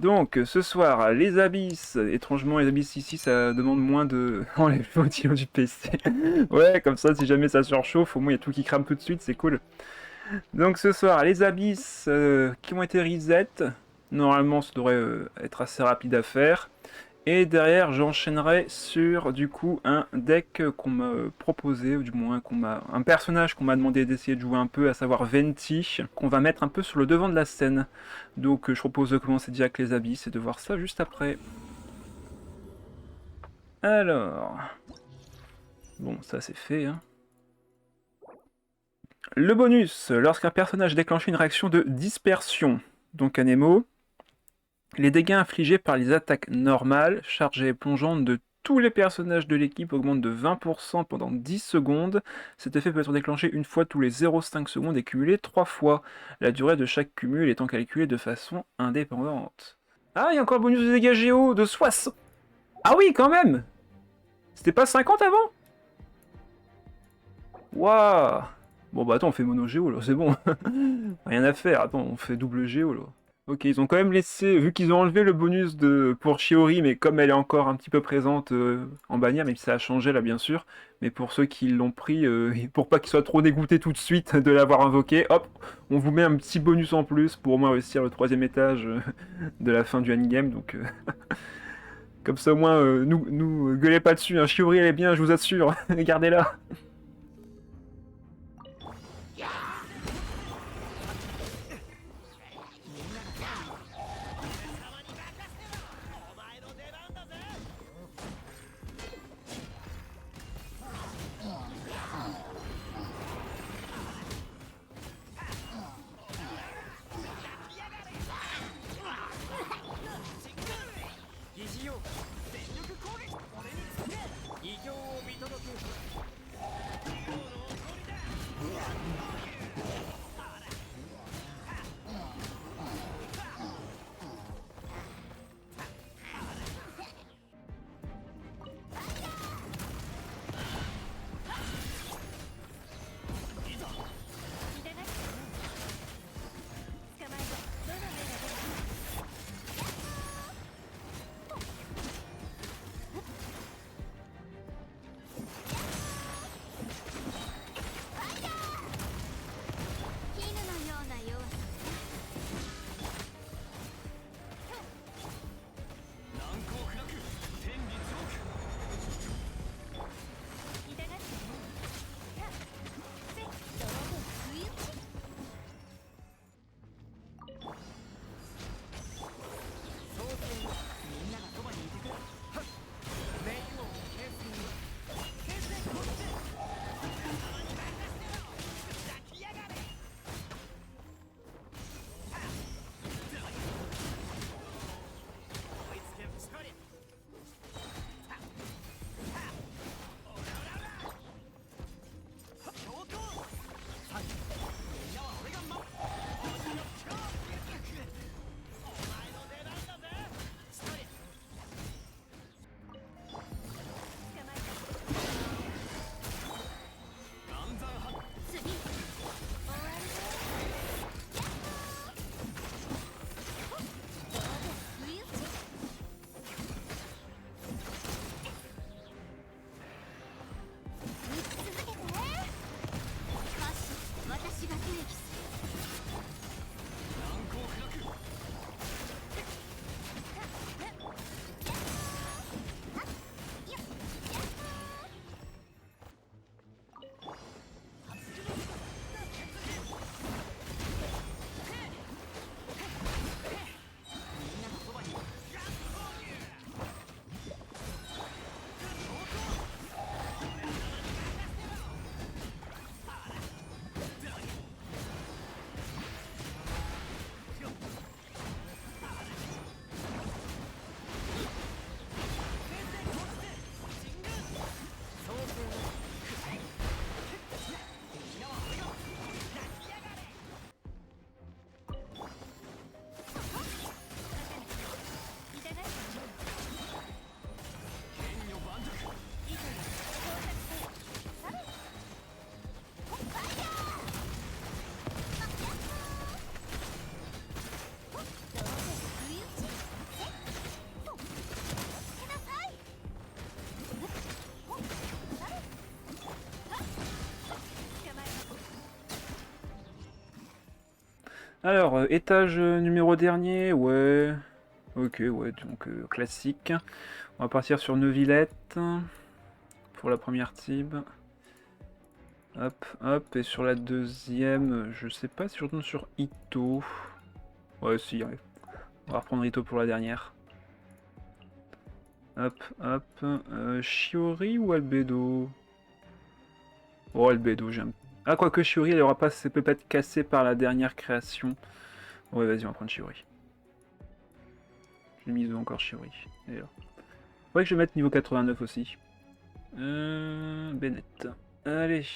Donc, ce soir, les abysses. Étrangement, les abysses ici, ça demande moins de... Enlève le ventilo du PC. Ouais, comme ça, si jamais ça surchauffe, au moins il y a tout qui crame tout de suite, c'est cool. Donc, ce soir, les abysses qui ont été reset. Normalement, ça devrait être assez rapide à faire. Et derrière, j'enchaînerai sur, du coup, un deck qu'on m'a proposé, ou du moins un personnage qu'on m'a demandé d'essayer de jouer un peu, à savoir Venti, qu'on va mettre un peu sur le devant de la scène. Donc je propose de commencer direct les abysses et de voir ça juste après. Alors... Bon, ça c'est fait, hein. Le bonus, lorsqu'un personnage déclenche une réaction de dispersion, donc un émo, les dégâts infligés par les attaques normales, chargées et plongeantes de tous les personnages de l'équipe augmentent de 20% pendant 10 secondes. Cet effet peut être déclenché une fois tous les 0,5 secondes et cumulé 3 fois, la durée de chaque cumul étant calculée de façon indépendante. Ah, il y a encore le bonus de dégâts géo de 60. Ah oui, quand même. C'était pas 50 avant? Waouh. Bon bah attends, on fait mono géo là, c'est bon. Rien à faire, attends, on fait double géo là. Ok, ils ont quand même laissé, vu qu'ils ont enlevé le bonus pour Shiori, mais comme elle est encore un petit peu présente en bannière, même si ça a changé là bien sûr, mais pour ceux qui l'ont pris, pour pas qu'ils soient trop dégoûtés tout de suite de l'avoir invoqué, hop, on vous met un petit bonus en plus pour au moins réussir le 3ème étage de la fin du endgame, donc comme ça au moins, nous gueulez pas dessus, hein. Shiori elle est bien, je vous assure, gardez-la. Alors, étage numéro dernier, ouais. Ok, ouais, donc classique. On va partir sur Neuvillette pour la première team. Hop, hop, et sur la deuxième, je sais pas si je retourne sur Ito. Ouais, si, ouais. On va reprendre Ito pour la dernière. Hop, hop. Shiori ou Albedo? Oh, Albedo, j'aime. Ah, quoique Shiori, elle aura pas, ça peut pas être cassée par la dernière création. Ouais, vas-y, on va prendre Shiori. J'ai mis encore Shiori. Et là. Ouais, que je vais mettre niveau 89 aussi. Bennett. Allez.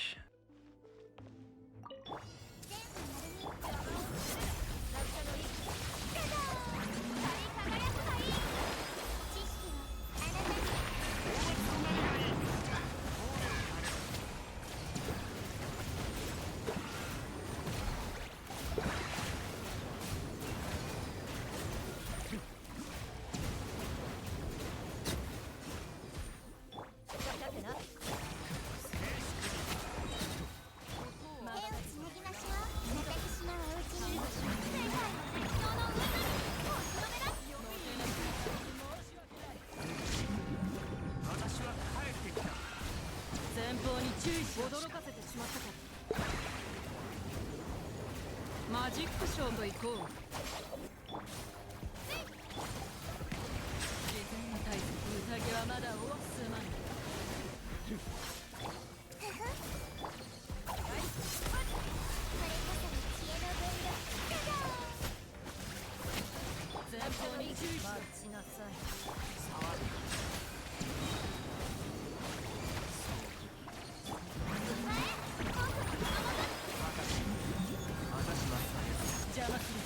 マジックショーと行こう。自然対策宴はまだ終わすまん。前方に注意し待ちなさい。邪魔する。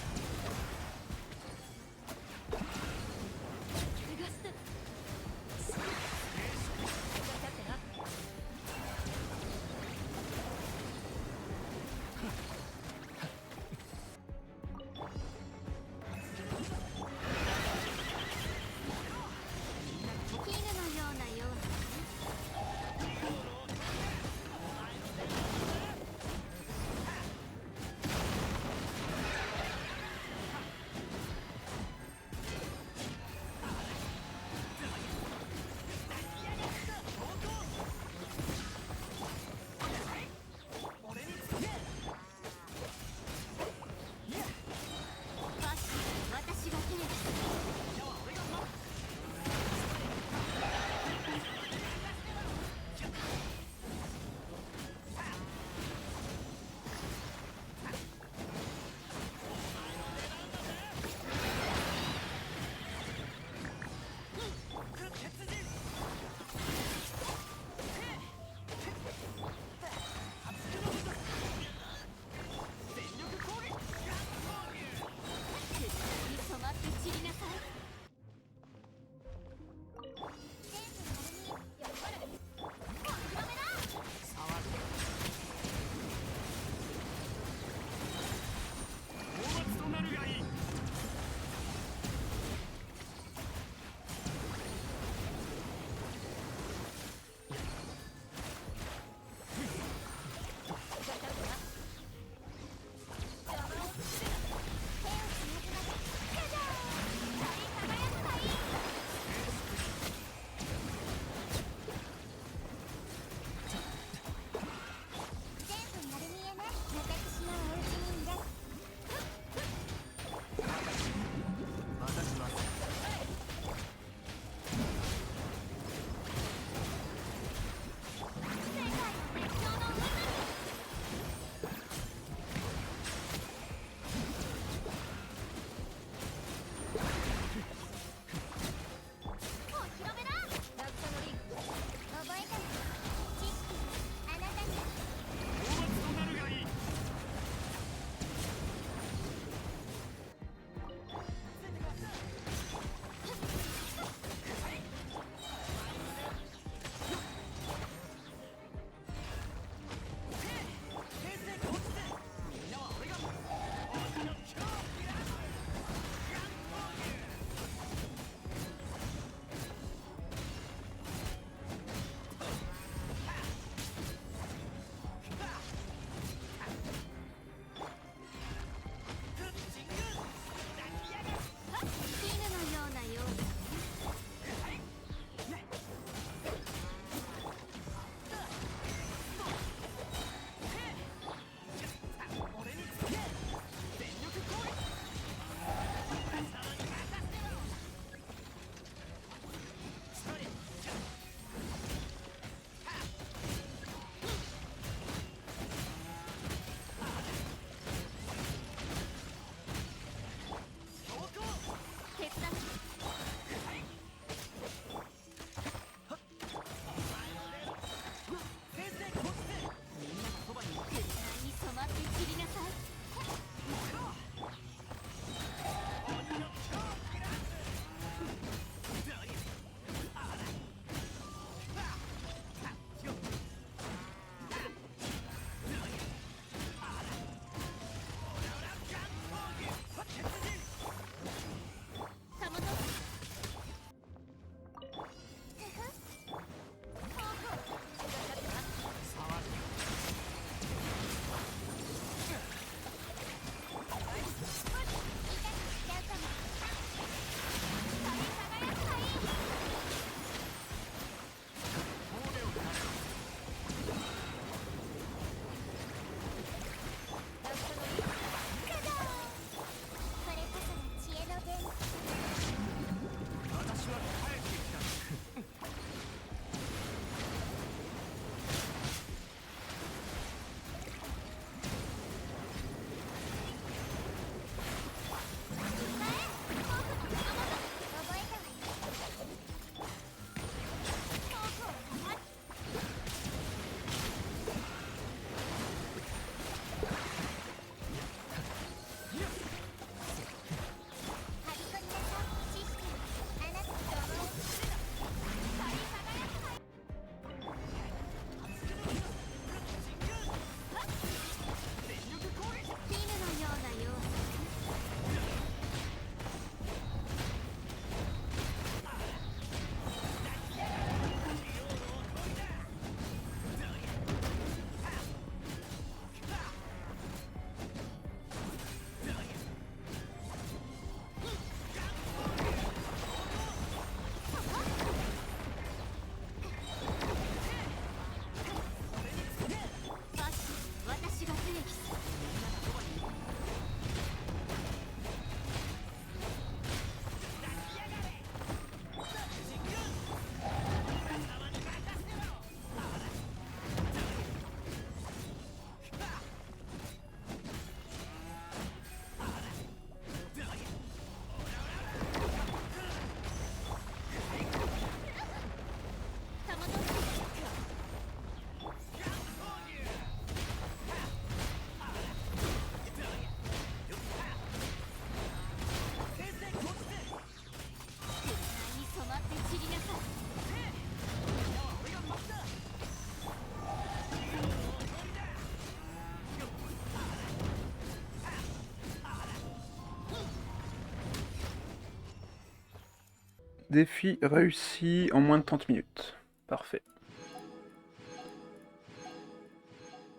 Défi réussi en moins de 30 minutes. Parfait.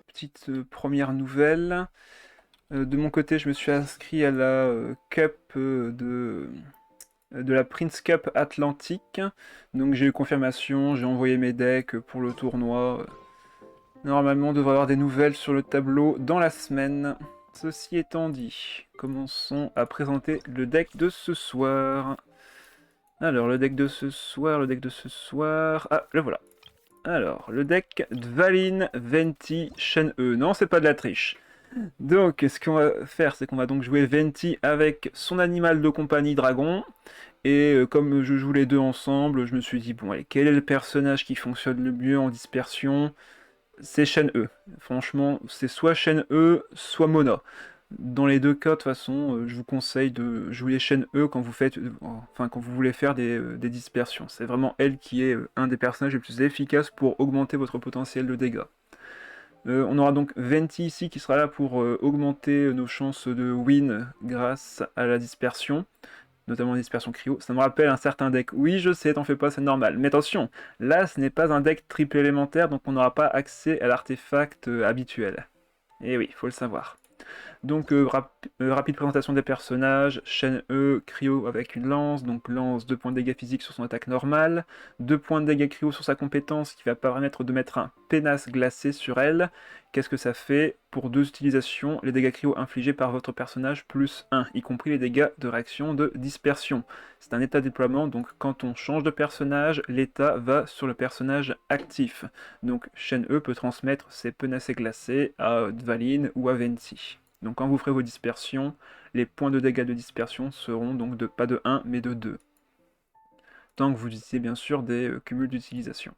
Petite première nouvelle. De mon côté, je me suis inscrit à la Cup de la Prince Cup Atlantique. Donc j'ai eu confirmation, j'ai envoyé mes decks pour le tournoi. Normalement, on devrait avoir des nouvelles sur le tableau dans la semaine. Ceci étant dit, commençons à présenter le deck de ce soir. Alors, le deck de ce soir... Ah, le voilà. Alors, le deck Dvalin, Venti, Shen-E. Non, c'est pas de la triche. Donc, ce qu'on va faire, c'est qu'on va donc jouer Venti avec son animal de compagnie dragon. Et comme je joue les deux ensemble, je me suis dit, bon, allez, quel est le personnage qui fonctionne le mieux en dispersion? C'est Shen-E. Franchement, c'est soit Shen-E, soit Mona. Dans les deux cas, de toute façon, je vous conseille de jouer Shen-E quand vous faites, enfin, quand vous voulez faire des dispersions. C'est vraiment elle qui est un des personnages les plus efficaces pour augmenter votre potentiel de dégâts. On aura donc Venti ici qui sera là pour augmenter nos chances de win grâce à la dispersion, notamment la dispersion cryo. Ça me rappelle un certain deck. Oui, je sais, t'en fais pas, c'est normal. Mais attention, là, ce n'est pas un deck triple élémentaire, donc on n'aura pas accès à l'artefact habituel. Et oui, il faut le savoir. Donc rapide présentation des personnages, Shen-E, Cryo avec une lance, donc lance 2 points de dégâts physiques sur son attaque normale, 2 points de dégâts Cryo sur sa compétence qui va permettre de mettre un pénasse glacé sur elle. Qu'est-ce que ça fait? Pour 2 utilisations, les dégâts Cryo infligés par votre personnage plus 1, y compris les dégâts de réaction de dispersion. C'est un état de déploiement, donc quand on change de personnage, l'état va sur le personnage actif. Donc Shen-E peut transmettre ses penasses glacés à Dvalin ou à Venti. Donc quand vous ferez vos dispersions, les points de dégâts de dispersion seront donc pas de 1 mais de 2. Tant que vous utilisez bien sûr des cumuls d'utilisation.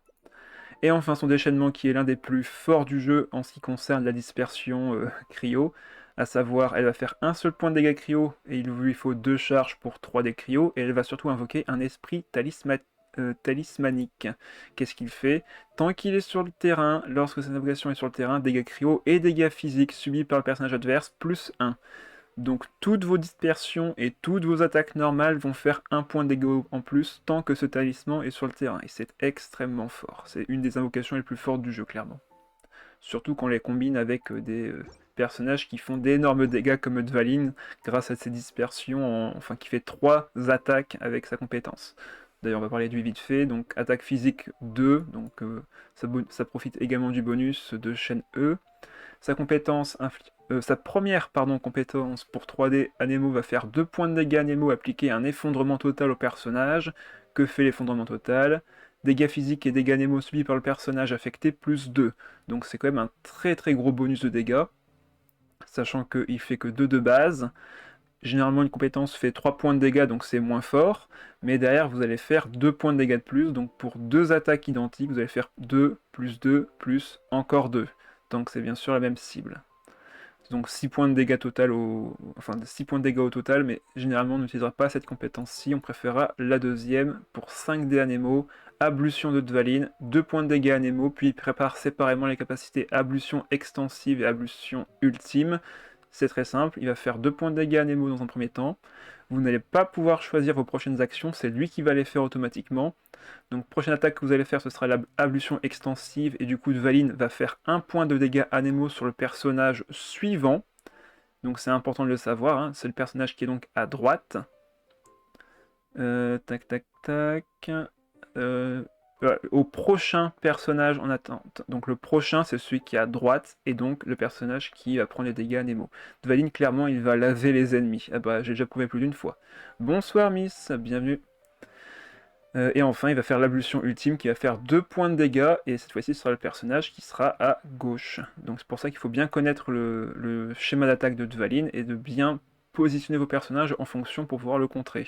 Et enfin son déchaînement qui est l'un des plus forts du jeu en ce qui concerne la dispersion cryo, à savoir elle va faire un seul point de dégâts cryo et il lui faut 2 charges pour 3 des cryo et elle va surtout invoquer un esprit talismanique. Qu'est-ce qu'il fait? Tant qu'il est sur le terrain, lorsque cette invocation est sur le terrain, dégâts cryo et dégâts physiques subis par le personnage adverse plus 1. Donc toutes vos dispersions et toutes vos attaques normales vont faire un point de dégâts en plus tant que ce talisman est sur le terrain. Et c'est extrêmement fort. C'est une des invocations les plus fortes du jeu, clairement. Surtout quand on les combine avec des personnages qui font d'énormes dégâts comme Dvalin grâce à ses dispersions, enfin qui fait 3 attaques avec sa compétence. D'ailleurs, on va parler de lui vite fait. Donc, attaque physique 2, donc ça profite également du bonus de Shen-E. Sa première compétence pour 3D Anemo va faire 2 points de dégâts Anemo appliquer un effondrement total au personnage. Que fait l'effondrement total? Dégâts physiques et dégâts Anemo subis par le personnage affecté plus 2. Donc c'est quand même un très très gros bonus de dégâts. Sachant qu'il fait que 2 de base. Généralement, une compétence fait 3 points de dégâts, donc c'est moins fort. Mais derrière, vous allez faire 2 points de dégâts de plus. Donc pour 2 attaques identiques, vous allez faire 2, plus encore 2. Donc c'est bien sûr la même cible. Donc 6 points de dégâts enfin 6 points de dégâts au total, mais généralement on n'utilisera pas cette compétence-ci, on préférera la deuxième pour 5 dés Anemo, ablution de Dvalin, 2 points de dégâts Anemo, puis prépare séparément les capacités ablution extensive et ablution ultime. C'est très simple, il va faire 2 points de dégâts Anemo dans un premier temps. Vous n'allez pas pouvoir choisir vos prochaines actions, c'est lui qui va les faire automatiquement. Donc prochaine attaque que vous allez faire, ce sera l'ablution extensive, et du coup Dvalin va faire 1 point de dégâts Anemo sur le personnage suivant. Donc c'est important de le savoir, hein. C'est le personnage qui est donc à droite. Tac tac tac. Au prochain personnage en attente. Donc le prochain, c'est celui qui est à droite, et donc le personnage qui va prendre les dégâts Anemo. Dvalin, clairement, il va laver les ennemis. Ah bah, j'ai déjà prouvé plus d'une fois. Bonsoir Miss, bienvenue. Et enfin, il va faire l'ablution ultime qui va faire 2 points de dégâts, et cette fois-ci, ce sera le personnage qui sera à gauche. Donc c'est pour ça qu'il faut bien connaître le schéma d'attaque de Dvalin, et de bien positionner vos personnages en fonction pour pouvoir le contrer.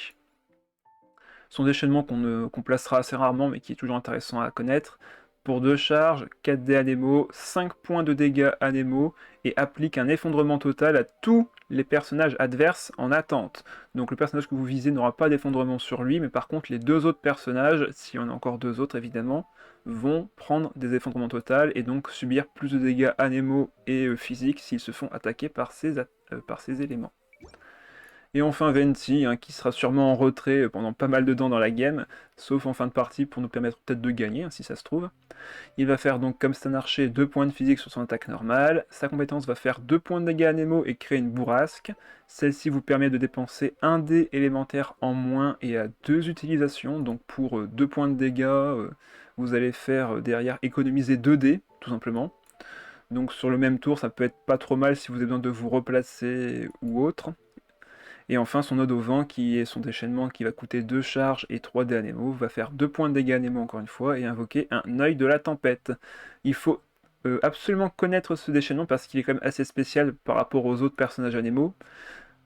Son déchaînement qu'on placera assez rarement, mais qui est toujours intéressant à connaître. Pour 2 charges, 4 dés Anemo, 5 points de dégâts Anemo, et applique un effondrement total à tous les personnages adverses en attente. Donc le personnage que vous visez n'aura pas d'effondrement sur lui, mais par contre les 2 autres personnages, s'il y en a encore 2 autres évidemment, vont prendre des effondrements totaux et donc subir plus de dégâts Anemo et physiques s'ils se font attaquer par ces éléments. Et enfin Venti, hein, qui sera sûrement en retrait pendant pas mal de temps dans la game, sauf en fin de partie pour nous permettre peut-être de gagner, hein, si ça se trouve. Il va faire donc comme c'est un archer 2 points de physique sur son attaque normale. Sa compétence va faire 2 points de dégâts à Nemo et créer une bourrasque. Celle-ci vous permet de dépenser un dé élémentaire en moins et à 2 utilisations. Donc pour 2 points de dégâts, vous allez faire derrière économiser 2 dés, tout simplement. Donc sur le même tour, ça peut être pas trop mal si vous avez besoin de vous replacer ou autre. Et enfin, son ode au vent, qui est son déchaînement qui va coûter 2 charges et 3 dés à Nemo, va faire 2 points de dégâts à Nemo encore une fois, et invoquer un œil de la tempête. Il faut absolument connaître ce déchaînement parce qu'il est quand même assez spécial par rapport aux autres personnages à Nemo.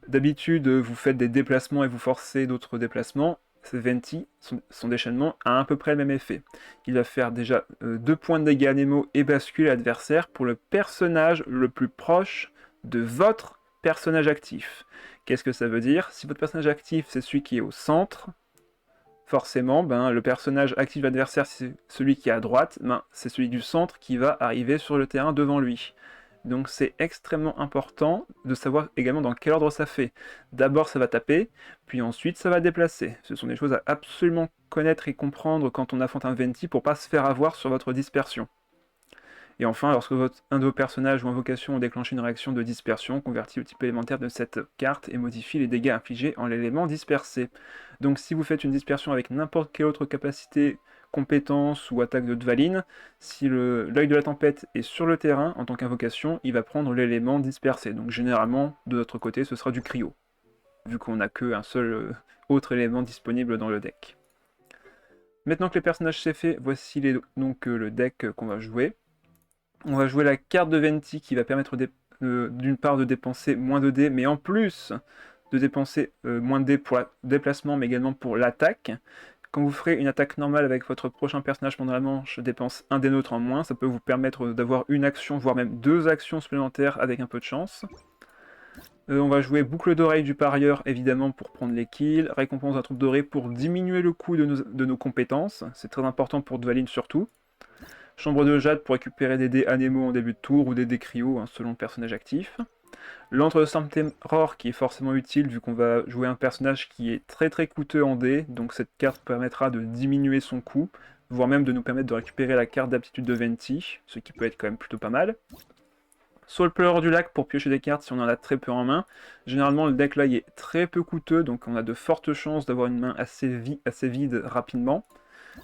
D'habitude, vous faites des déplacements et vous forcez d'autres déplacements. Venti, son déchaînement, a à peu près le même effet. Il va faire déjà 2 points de dégâts à Nemo et basculer l'adversaire pour le personnage le plus proche de votre personnage actif. Qu'est-ce que ça veut dire? Si votre personnage actif, c'est celui qui est au centre, forcément, le personnage actif de l'adversaire, c'est celui qui est à droite, c'est celui du centre qui va arriver sur le terrain devant lui. Donc c'est extrêmement important de savoir également dans quel ordre ça fait. D'abord ça va taper, puis ensuite ça va déplacer. Ce sont des choses à absolument connaître et comprendre quand on affronte un Venti pour pas se faire avoir sur votre dispersion. Et enfin, lorsque un de vos personnages ou invocations ont déclenché une réaction de dispersion, convertit le type élémentaire de cette carte et modifie les dégâts infligés en l'élément dispersé. Donc si vous faites une dispersion avec n'importe quelle autre capacité, compétence ou attaque de Dvalin, si l'œil de la tempête est sur le terrain en tant qu'invocation, il va prendre l'élément dispersé. Donc généralement, de notre côté, ce sera du cryo, vu qu'on n'a qu'un seul autre élément disponible dans le deck. Maintenant que les personnages c'est fait, voici donc le deck qu'on va jouer. On va jouer la carte de Venti qui va permettre d'une part de dépenser moins de dés, mais en plus de dépenser moins de dés pour le déplacement, mais également pour l'attaque. Quand vous ferez une attaque normale avec votre prochain personnage pendant la manche, dépense un dé neutre en moins, ça peut vous permettre d'avoir une action, voire même 2 actions supplémentaires avec un peu de chance. On va jouer boucle d'oreille du parieur, évidemment, pour prendre les kills, récompense d'un troupe doré pour diminuer le coût de nos compétences, c'est très important pour Dvalin surtout. Chambre de jade pour récupérer des dés Anemo en début de tour ou des dés cryo, hein, selon le personnage actif. L'antre de Sanctemror qui est forcément utile vu qu'on va jouer un personnage qui est très très coûteux en dés, donc cette carte permettra de diminuer son coût, voire même de nous permettre de récupérer la carte d'aptitude de Venti, ce qui peut être quand même plutôt pas mal. Soul Pleureur du lac pour piocher des cartes si on en a très peu en main. Généralement le deck là il est très peu coûteux, donc on a de fortes chances d'avoir une main assez vide rapidement.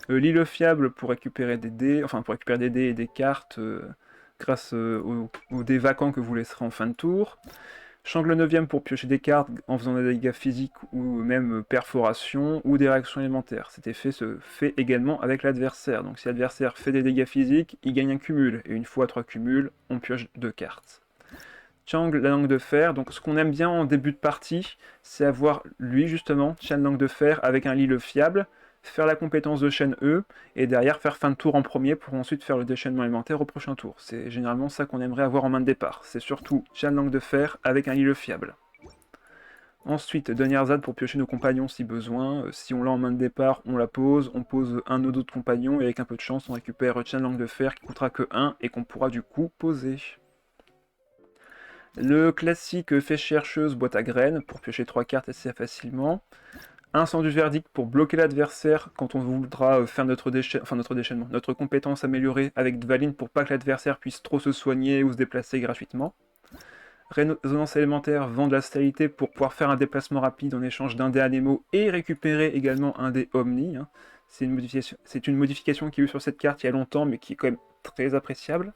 L'île fiable pour récupérer des dés, et des cartes grâce aux dés vacants que vous laisserez en fin de tour. Changle 9ème pour piocher des cartes en faisant des dégâts physiques ou même perforation ou des réactions élémentaires. Cet effet se fait également avec l'adversaire. Donc si l'adversaire fait des dégâts physiques, il gagne un cumul. Et une fois 3 cumuls, on pioche 2 cartes. Chang, la langue de fer. Donc ce qu'on aime bien en début de partie, c'est avoir lui justement, Chang, langue de fer, avec un Lille fiable, faire la compétence de chaîne E, et derrière faire fin de tour en premier pour ensuite faire le déchaînement élémentaire au prochain tour. C'est généralement ça qu'on aimerait avoir en main de départ. C'est surtout Chang, langue de fer avec un Lille fiable. Ensuite, Dunyarzad pour piocher nos compagnons si besoin. Si on l'a en main de départ, on la pose, on pose un ou d'autres compagnons, et avec un peu de chance, on récupère Chang, langue de fer qui coûtera que 1 et qu'on pourra du coup poser. Le classique fée chercheuse boîte à graines pour piocher 3 cartes assez facilement. Un sang du verdict pour bloquer l'adversaire quand on voudra faire notre déchaînement, notre compétence améliorée avec Dvalin pour pas que l'adversaire puisse trop se soigner ou se déplacer gratuitement. Résonance élémentaire, vent de la stabilité pour pouvoir faire un déplacement rapide en échange d'un dé Anemo et récupérer également un dé Omni. Hein. C'est une modification qui est eu sur cette carte il y a longtemps mais qui est quand même très appréciable.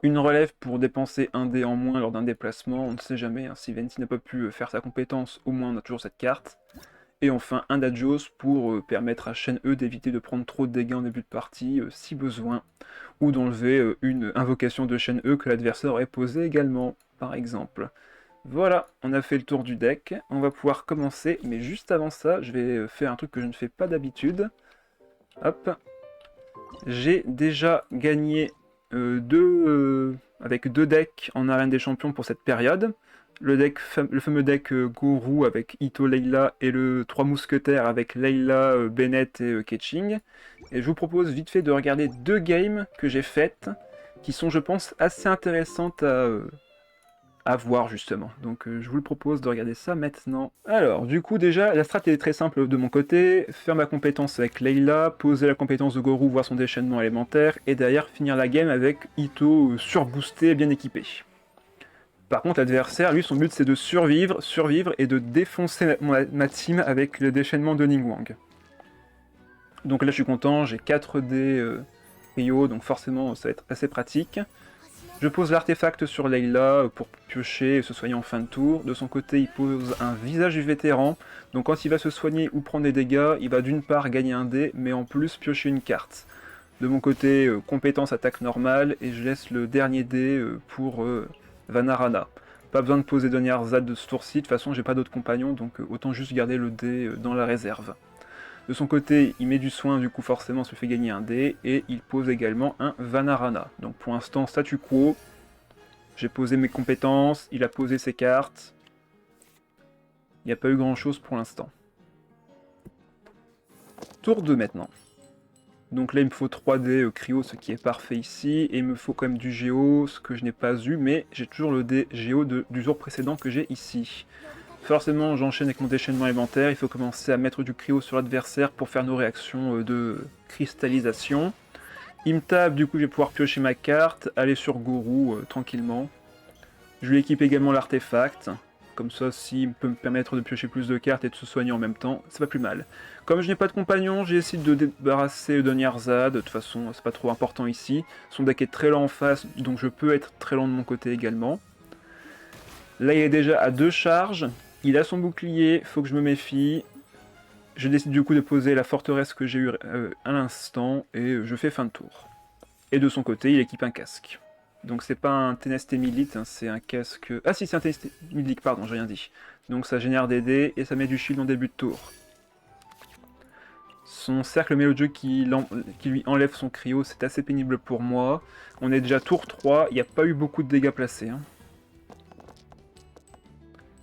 Une relève pour dépenser un dé en moins lors d'un déplacement, on ne sait jamais, hein, si Venti n'a pas pu faire sa compétence, au moins on a toujours cette carte. Et enfin un Dajos pour permettre à chaîne E d'éviter de prendre trop de dégâts en début de partie, si besoin, ou d'enlever une invocation de chaîne E que l'adversaire aurait posée également, par exemple. Voilà, on a fait le tour du deck, on va pouvoir commencer, mais juste avant ça, je vais faire un truc que je ne fais pas d'habitude. Hop, j'ai déjà gagné avec 2 decks en arène des champions pour cette période. Le fameux deck Gourou avec Ito, Leila et le 3 mousquetaires avec Leila, Bennett et Ketching. Et je vous propose vite fait de regarder 2 games que j'ai faites qui sont je pense assez intéressantes À voir justement. Donc je vous le propose de regarder ça maintenant. Alors du coup déjà la strat est très simple de mon côté, faire ma compétence avec Layla, poser la compétence de Gorou, voir son déchaînement élémentaire, et derrière finir la game avec Itto surboosté et bien équipé. Par contre l'adversaire, lui son but c'est de survivre et de défoncer ma team avec le déchaînement de Ningguang. Donc là je suis content, j'ai 4 dés Rio, donc forcément ça va être assez pratique. Je pose l'artefact sur Layla pour piocher et se soigner en fin de tour. De son côté, il pose un visage du vétéran. Donc quand il va se soigner ou prendre des dégâts, il va d'une part gagner un dé, mais en plus piocher une carte. De mon côté, compétence attaque normale, et je laisse le dernier dé pour Vanarana. Pas besoin de poser dernière ZAD de ce tour-ci, de toute façon j'ai pas d'autres compagnons, donc autant juste garder le dé dans la réserve. De son côté, il met du soin, du coup forcément ça lui fait gagner un dé, et il pose également un Vanarana. Donc pour l'instant, statu quo. J'ai posé mes compétences, il a posé ses cartes. Il n'y a pas eu grand chose pour l'instant. Tour 2 maintenant. Donc là il me faut 3 dés cryo, ce qui est parfait ici, et il me faut quand même du géo, ce que je n'ai pas eu, mais j'ai toujours le dé géo du jour précédent que j'ai ici. Forcément, j'enchaîne avec mon déchaînement élémentaire, il faut commencer à mettre du cryo sur l'adversaire pour faire nos réactions de cristallisation. Il me tape, du coup je vais pouvoir piocher ma carte, aller sur Gorou tranquillement. Je lui équipe également l'artefact, comme ça s'il peut me permettre de piocher plus de cartes et de se soigner en même temps, c'est pas plus mal. Comme je n'ai pas de compagnon, j'ai essayé de débarrasser de Nyarzad, de toute façon c'est pas trop important ici. Son deck est très lent en face, donc je peux être très lent de mon côté également. Là il est déjà à 2 charges. Il a son bouclier, faut que je me méfie. Je décide du coup de poser la forteresse que j'ai eue à l'instant, et je fais fin de tour. Et de son côté, il équipe un casque. Donc c'est pas un TNST Milite, hein, c'est un casque... Ah si, c'est un TNST Milite, pardon, j'ai rien dit. Donc ça génère des dés, et ça met du shield en début de tour. Son cercle mélodieux qui lui enlève son cryo, c'est assez pénible pour moi. On est déjà tour 3, il n'y a pas eu beaucoup de dégâts placés. Hein.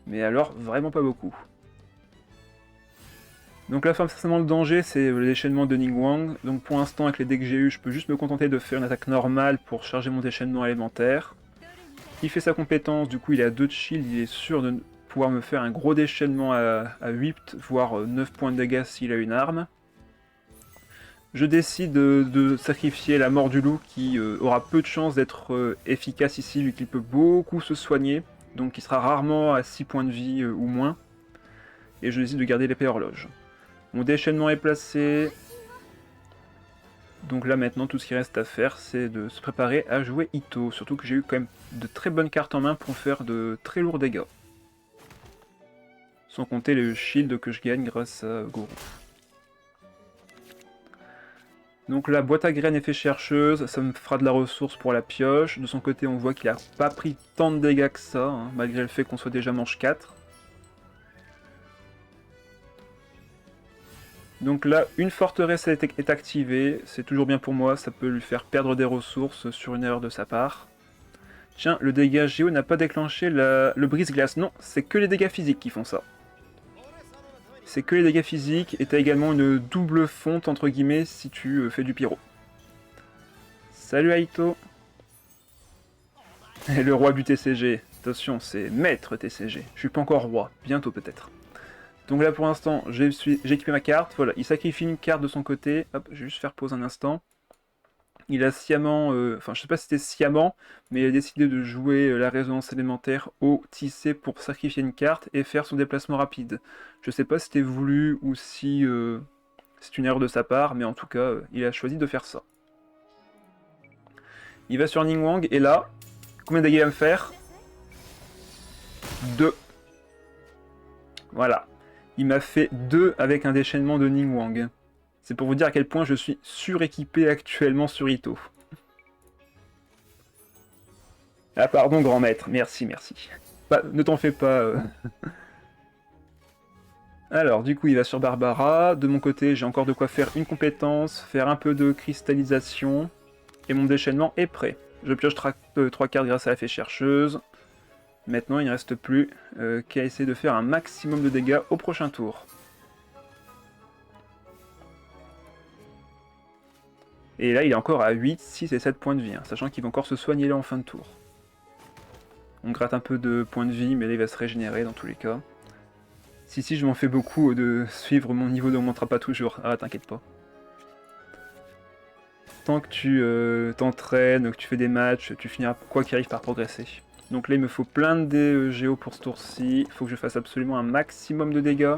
Mais alors, vraiment pas beaucoup. Donc là, forcément, le danger, c'est le déchaînement de Ningguang. Donc pour l'instant, avec les decks que j'ai eu, je peux juste me contenter de faire une attaque normale pour charger mon déchaînement élémentaire. Il fait sa compétence, du coup il a 2 de shield, il est sûr de pouvoir me faire un gros déchaînement à 8, voire 9 points de dégâts s'il a une arme. Je décide de sacrifier la mort du loup qui aura peu de chances d'être efficace ici, vu qu'il peut beaucoup se soigner. Donc il sera rarement à 6 points de vie ou moins. Et je décide de garder l'épée horloge. Mon déchaînement est placé. Donc là maintenant tout ce qui reste à faire c'est de se préparer à jouer Itto. Surtout que j'ai eu quand même de très bonnes cartes en main pour faire de très lourds dégâts. Sans compter le shield que je gagne grâce à Gorou. Donc la boîte à graines effet chercheuse, ça me fera de la ressource pour la pioche. De son côté on voit qu'il a pas pris tant de dégâts que ça, hein, malgré le fait qu'on soit déjà manche 4. Donc là, une forteresse est activée, c'est toujours bien pour moi, ça peut lui faire perdre des ressources sur une erreur de sa part. Tiens, le dégât géo n'a pas déclenché le brise-glace. Non, c'est que les dégâts physiques qui font ça. C'est que les dégâts physiques, et t'as également une double fonte, entre guillemets, si tu fais du pyro. Salut Aito. Et le roi du TCG. Attention, c'est maître TCG. Je suis pas encore roi, bientôt peut-être. Donc là pour l'instant, j'ai équipé ma carte, voilà, il sacrifie une carte de son côté, hop, je vais juste faire pause un instant. Il a sciemment, enfin je sais pas si c'était sciemment, mais il a décidé de jouer la résonance élémentaire au tissé pour sacrifier une carte et faire son déplacement rapide. Je sais pas si c'était voulu ou si c'est une erreur de sa part, mais en tout cas, il a choisi de faire ça. Il va sur Ningguang, et là, combien de dégâts il va me faire? 2. Voilà. Il m'a fait 2 avec un déchaînement de Ningguang. C'est pour vous dire à quel point je suis suréquipé actuellement sur Itto. Ah pardon grand maître, merci, merci. Bah, ne t'en fais pas. Alors du coup il va sur Barbara, de mon côté j'ai encore de quoi faire une compétence, faire un peu de cristallisation, et mon déchaînement est prêt. Je pioche 3 cartes grâce à la fée chercheuse. Maintenant il ne reste plus qu'à essayer de faire un maximum de dégâts au prochain tour. Et là il est encore à 8, 6 et 7 points de vie, hein, sachant qu'il va encore se soigner là en fin de tour. On gratte un peu de points de vie, mais là il va se régénérer dans tous les cas. Si je m'en fais beaucoup de suivre, mon niveau n'augmentera pas toujours. Ah, t'inquiète pas. Tant que tu t'entraînes, que tu fais des matchs, tu finiras quoi qu'il arrive par progresser. Donc là il me faut plein de dés géo pour ce tour-ci. Il faut que je fasse absolument un maximum de dégâts.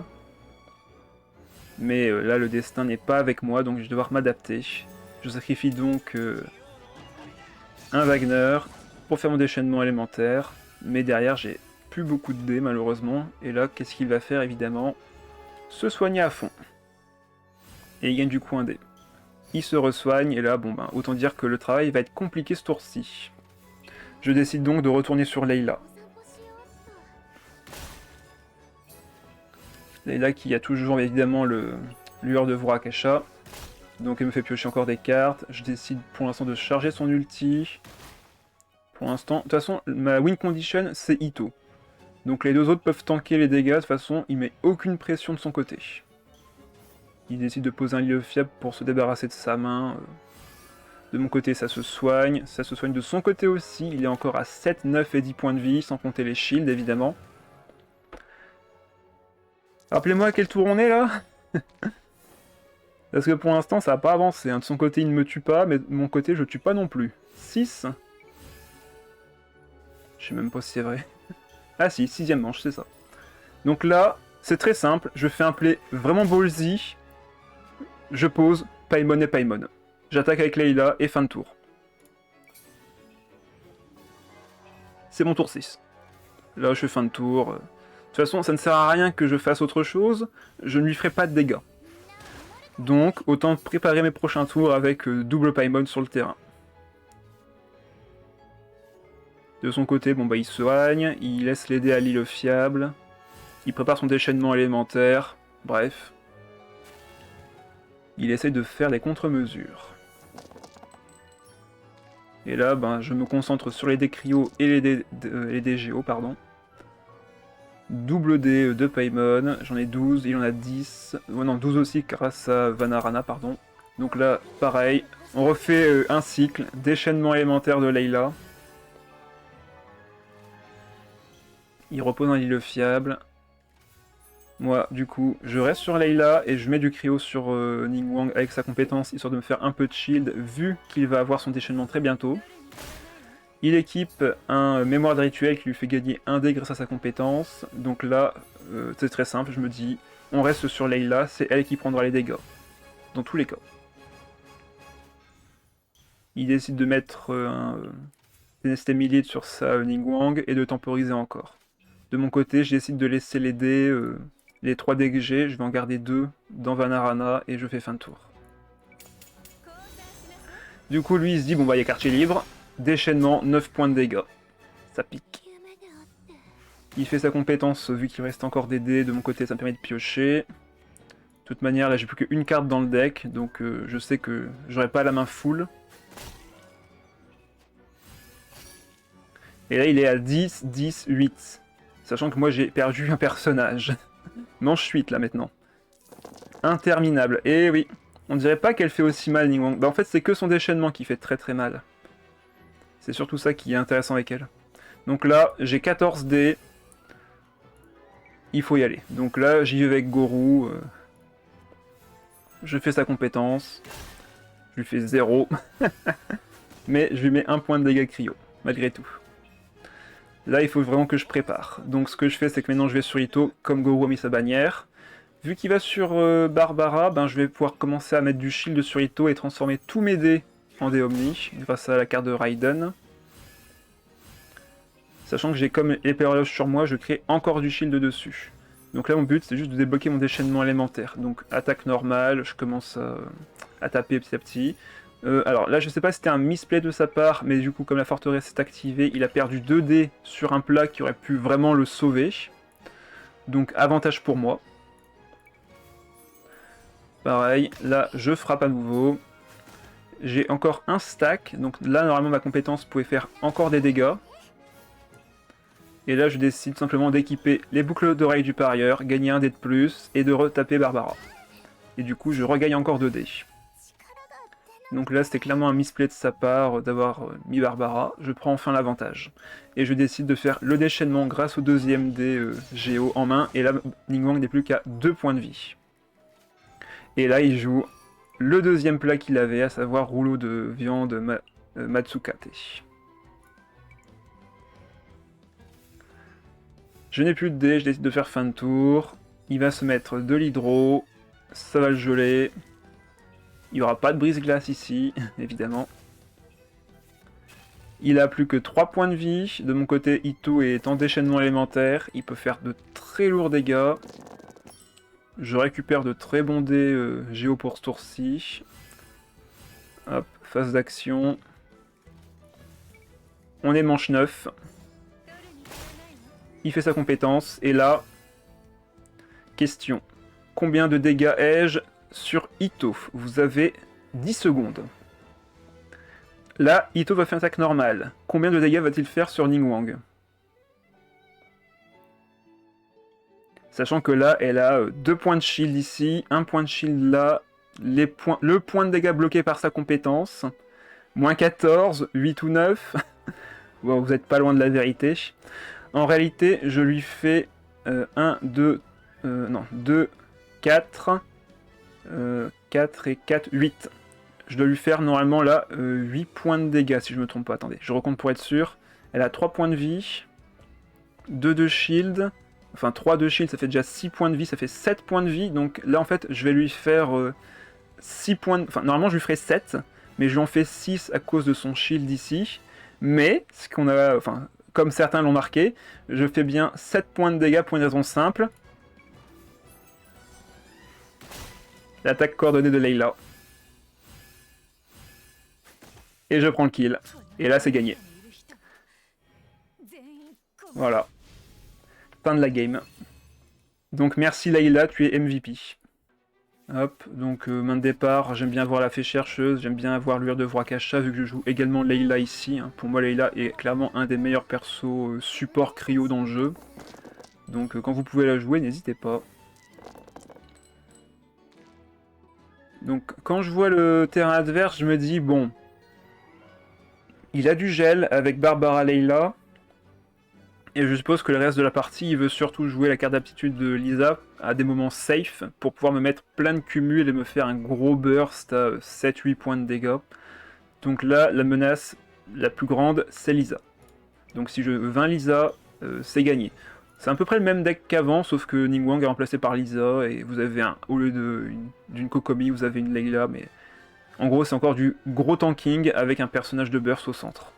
Mais là le destin n'est pas avec moi, donc je vais devoir m'adapter. Je sacrifie donc un Wagner pour faire mon déchaînement élémentaire. Mais derrière j'ai plus beaucoup de dés malheureusement. Et là qu'est-ce qu'il va faire évidemment? Se soigner à fond. Et il gagne du coup un dé. Il se resoigne et là bon ben autant dire que le travail va être compliqué ce tour-ci. Je décide donc de retourner sur Layla. Layla qui a toujours évidemment le lueur de Vurakasha. Donc elle me fait piocher encore des cartes. Je décide pour l'instant de charger son ulti. Pour l'instant, de toute façon ma win condition c'est Ito. Donc les deux autres peuvent tanker les dégâts, de toute façon il met aucune pression de son côté. Il décide de poser un lieu fiable pour se débarrasser de sa main. De mon côté ça se soigne de son côté aussi. Il est encore à 7, 9 et 10 points de vie, sans compter les shields évidemment. Rappelez-moi à quel tour on est là. Parce que pour l'instant ça n'a pas avancé. De son côté il ne me tue pas, mais de mon côté je tue pas non plus. 6. Je sais même pas si c'est vrai. Ah si, 6ème manche, c'est ça. Donc là, c'est très simple. Je fais un play vraiment ballsy. Je pose, Paimon et Paimon. J'attaque avec Layla et fin de tour. C'est mon tour 6. Là je fais fin de tour. De toute façon ça ne sert à rien que je fasse autre chose. Je ne lui ferai pas de dégâts. Donc autant préparer mes prochains tours avec double Paimon sur le terrain. De son côté, bon bah il soigne, il laisse les dés à l'île fiable, il prépare son déchaînement élémentaire, bref. Il essaye de faire les contre-mesures. Et là, ben, je me concentre sur les dés cryo et les dés géo, pardon. Double dé de Paimon, j'en ai 12, il en a 10. Oh non, 12 aussi grâce à Vanarana, pardon. Donc là, pareil, on refait un cycle, déchaînement élémentaire de Layla. Il repose un île fiable. Moi, du coup, je reste sur Layla et je mets du cryo sur Ningguang avec sa compétence, histoire de me faire un peu de shield, vu qu'il va avoir son déchaînement très bientôt. Il équipe un mémoire de rituel qui lui fait gagner un dé grâce à sa compétence. Donc là, c'est très simple, je me dis, on reste sur Layla, c'est elle qui prendra les dégâts. Dans tous les cas. Il décide de mettre un Ténesté sur sa Ningguang et de temporiser encore. De mon côté, je décide de laisser les dés, les 3 dés que j'ai, je vais en garder 2 dans Vanarana et je fais fin de tour. Du coup, lui, il se dit, bon bah, il y a quartier libre, déchaînement, 9 points de dégâts. Ça pique. Il fait sa compétence, vu qu'il reste encore des dés, de mon côté, ça me permet de piocher. De toute manière, là, j'ai plus qu'une carte dans le deck, donc je sais que j'aurai pas la main full. Et là, il est à 10, 10, 8. Sachant que moi j'ai perdu un personnage. Manche 8 là maintenant. Interminable. Et oui, on dirait pas qu'elle fait aussi mal Ningguang. Bah en fait c'est que son déchaînement qui fait très très mal. C'est surtout ça qui est intéressant avec elle. Donc là j'ai 14 dés. Il faut y aller. Donc là j'y vais avec Gorou. Je fais sa compétence. Je lui fais 0. Mais je lui mets 1 point de dégâts cryo. Malgré tout. Là, il faut vraiment que je prépare. Donc ce que je fais, c'est que maintenant je vais sur Ito, comme Gorou a mis sa bannière. Vu qu'il va sur Barbara, ben, je vais pouvoir commencer à mettre du shield sur Ito et transformer tous mes dés en dés Omni, grâce à la carte de Raiden. Sachant que j'ai comme épée horloge sur moi, je crée encore du shield dessus. Donc là, mon but, c'est juste de débloquer mon déchaînement élémentaire. Donc attaque normale, je commence à taper petit à petit. Alors là je sais pas si c'était un misplay de sa part, mais du coup comme la forteresse est activée, il a perdu 2 dés sur un plat qui aurait pu vraiment le sauver. Donc avantage pour moi. Pareil, là je frappe à nouveau. J'ai encore un stack, donc là normalement ma compétence pouvait faire encore des dégâts. Et là je décide simplement d'équiper les boucles d'oreilles du parieur, gagner un dé de plus et de retaper Barbara. Et du coup je regagne encore 2 dés. Donc là, c'était clairement un misplay de sa part d'avoir mis Barbara. Je prends enfin l'avantage. Et je décide de faire le déchaînement grâce au deuxième dé Géo en main. Et là, Ningguang n'est plus qu'à 2 points de vie. Et là, il joue le deuxième plat qu'il avait, à savoir rouleau de viande Matsukate. Je n'ai plus de dés, je décide de faire fin de tour. Il va se mettre de l'hydro, ça va le geler. Il n'y aura pas de brise-glace ici, évidemment. Il a plus que 3 points de vie. De mon côté, Ito est en déchaînement élémentaire. Il peut faire de très lourds dégâts. Je récupère de très bons dés Géo pour ce tour-ci. Hop, phase d'action. On est manche 9. Il fait sa compétence. Et là, question. Combien de dégâts ai-je sur Ito? Vous avez 10 secondes. Là, Ito va faire une attaque normale. Combien de dégâts va-t-il faire sur Ningguang? Sachant que là, elle a 2 points de shield ici, 1 point de shield là, le point de dégâts bloqué par sa compétence, moins 14, 8 ou 9. Bon, vous n'êtes pas loin de la vérité. En réalité, je lui fais 1, 2, 4, 4 et 4, 8. Je dois lui faire normalement là 8 points de dégâts si je me trompe pas. Attendez, je recompte pour être sûr. Elle a 3 points de vie, 2 de shield, enfin 3 de shield, ça fait déjà 6 points de vie, ça fait 7 points de vie. Donc là en fait, je vais lui faire 6 points de... Enfin normalement je lui ferai 7, mais je lui en fais 6 à cause de son shield ici. Mais, ce qu'on a... Enfin, comme certains l'ont marqué, je fais bien 7 points de dégâts pour une raison simple. L'attaque coordonnée de Layla. Et je prends le kill. Et là, c'est gagné. Voilà. Fin de la game. Donc merci Layla, tu es MVP. Hop, donc main de départ, j'aime bien voir la fée chercheuse, j'aime bien avoir l'Ur de Vrakasha vu que je joue également Layla ici. Hein. Pour moi, Layla est clairement un des meilleurs persos support cryo dans le jeu. Donc quand vous pouvez la jouer, n'hésitez pas. Donc quand je vois le terrain adverse, je me dis, bon... Il a du gel avec Barbara Layla. Et je suppose que le reste de la partie, il veut surtout jouer la carte d'aptitude de Lisa à des moments safe pour pouvoir me mettre plein de cumuls et me faire un gros burst à 7-8 points de dégâts. Donc là, la menace la plus grande, c'est Lisa. Donc si je vainc Lisa, c'est gagné. C'est à peu près le même deck qu'avant, sauf que Ningguang est remplacé par Lisa et vous avez au lieu d'une Kokomi, vous avez une Layla, mais en gros, c'est encore du gros tanking avec un personnage de burst au centre.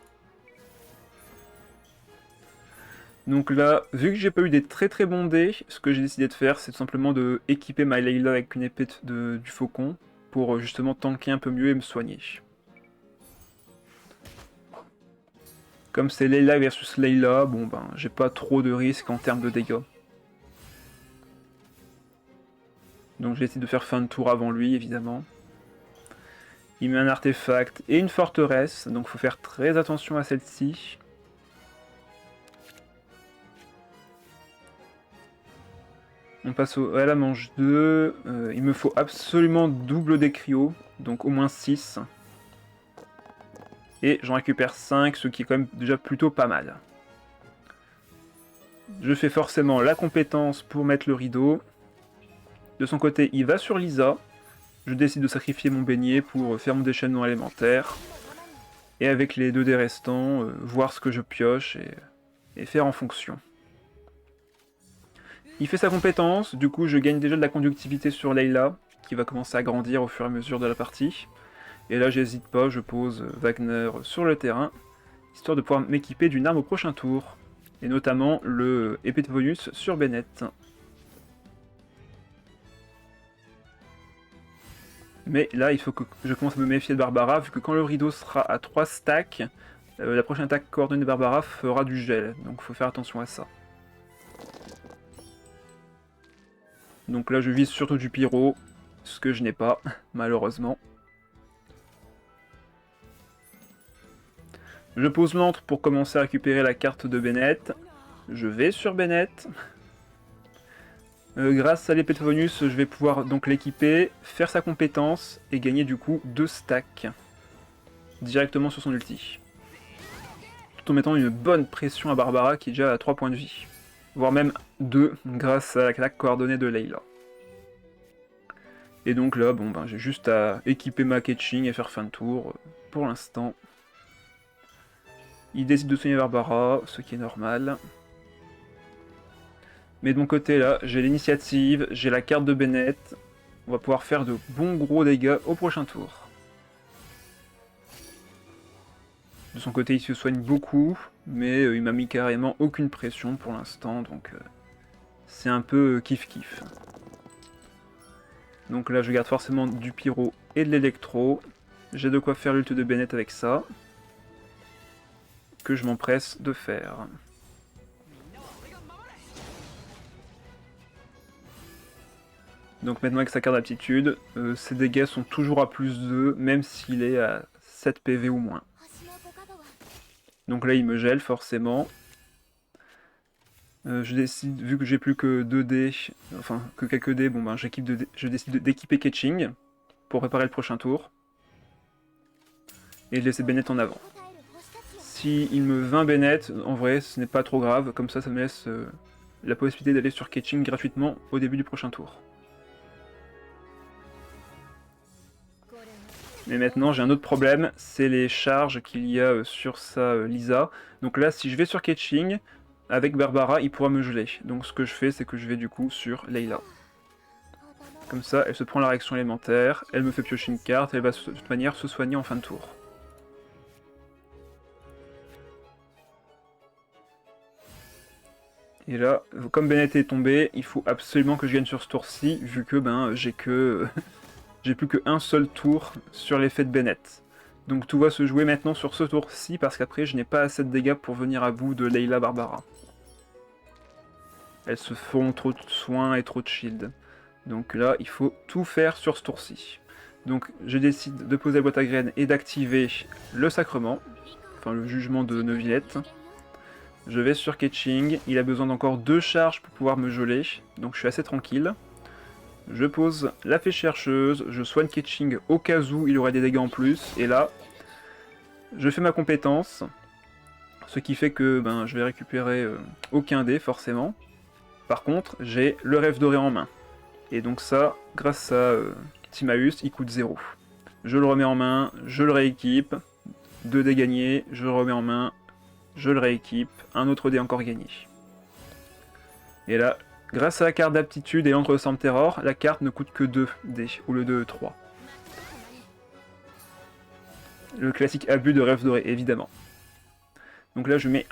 Donc là, vu que j'ai pas eu des très très bons dés, ce que j'ai décidé de faire, c'est tout simplement de équiper ma Layla avec une épée du faucon pour justement tanker un peu mieux et me soigner. Comme c'est Layla versus Layla, bon ben, j'ai pas trop de risques en termes de dégâts. Donc j'ai essayé de faire fin de tour avant lui, évidemment. Il met un artefact et une forteresse, donc il faut faire très attention à celle-ci. On passe à la manche 2. Il me faut absolument double des cryos, donc au moins 6. Et j'en récupère 5, ce qui est quand même déjà plutôt pas mal. Je fais forcément la compétence pour mettre le rideau. De son côté, il va sur Lisa. Je décide de sacrifier mon beignet pour faire mon déchaînement élémentaire. Et avec les 2 dés restants, voir ce que je pioche et faire en fonction. Il fait sa compétence, du coup je gagne déjà de la conductivité sur Layla, qui va commencer à grandir au fur et à mesure de la partie. Et là j'hésite pas, je pose Wagner sur le terrain, histoire de pouvoir m'équiper d'une arme au prochain tour. Et notamment le épée de bonus sur Bennett. Mais là il faut que je commence à me méfier de Barbara, vu que quand le rideau sera à 3 stacks, la prochaine attaque coordonnée de Barbara fera du gel, donc il faut faire attention à ça. Donc là je vise surtout du pyro, ce que je n'ai pas, malheureusement. Je pose l'antre pour commencer à récupérer la carte de Bennett. Je vais sur Bennett. Grâce à l'épée de bonus, je vais pouvoir donc l'équiper, faire sa compétence et gagner du coup 2 stacks. directement sur son ulti. Tout en mettant une bonne pression à Barbara qui est déjà à 3 points de vie. Voire même 2 grâce à l'attaque coordonnée de Layla. Et donc là, bon ben j'ai juste à équiper ma Ketching et faire fin de tour pour l'instant. Il décide de soigner Barbara, ce qui est normal. Mais de mon côté là, j'ai l'initiative, j'ai la carte de Bennett. On va pouvoir faire de bons gros dégâts au prochain tour. De son côté, il se soigne beaucoup, mais il m'a mis carrément aucune pression pour l'instant, donc c'est un peu kiff-kiff. Donc là, je garde forcément du pyro et de l'électro. J'ai de quoi faire l'ult de Bennett avec ça. Que je m'empresse de faire. Donc maintenant avec sa carte d'aptitude, ses dégâts sont toujours à plus 2, même s'il est à 7 PV ou moins. Donc là il me gèle forcément. Je décide, vu que j'ai plus que 2 dés, enfin que quelques dés, bon ben je décide d'équiper Ketching pour préparer le prochain tour. Et de laisser Bennett en avant. Si il me vint Bennett, en vrai ce n'est pas trop grave, comme ça me laisse la possibilité d'aller sur Ketching gratuitement au début du prochain tour. Mais maintenant j'ai un autre problème, c'est les charges qu'il y a sur sa Lisa. Donc là si je vais sur Ketching, avec Barbara il pourra me geler. Donc ce que je fais c'est que je vais du coup sur Layla. Comme ça elle se prend la réaction élémentaire, elle me fait piocher une carte, elle va de toute manière se soigner en fin de tour. Et là, comme Bennett est tombé, il faut absolument que je gagne sur ce tour-ci, vu que ben j'ai plus qu'un seul tour sur l'effet de Bennett. Donc tout va se jouer maintenant sur ce tour-ci, parce qu'après je n'ai pas assez de dégâts pour venir à bout de Layla Barbara. Elles se font trop de soins et trop de shield. Donc là, il faut tout faire sur ce tour-ci. Donc je décide de poser la boîte à graines et d'activer le sacrement, enfin le jugement de Neuvillette. Je vais sur Ketching, il a besoin d'encore 2 charges pour pouvoir me geler, donc je suis assez tranquille. Je pose la fée chercheuse, je soigne Ketching au cas où il aurait des dégâts en plus, et là, je fais ma compétence, ce qui fait que ben, je vais récupérer aucun dé forcément. Par contre, j'ai le rêve doré en main, et donc ça, grâce à Timaeus, il coûte 0. Je le remets en main, je le rééquipe, 2 dés gagnés, je le remets en main, je le rééquipe, un autre dé encore gagné. Et là, grâce à la carte d'aptitude et l'entre-sang terror, la carte ne coûte que 2 dés, au lieu de 3. Le classique abus de rêve doré, évidemment. Donc là, je mets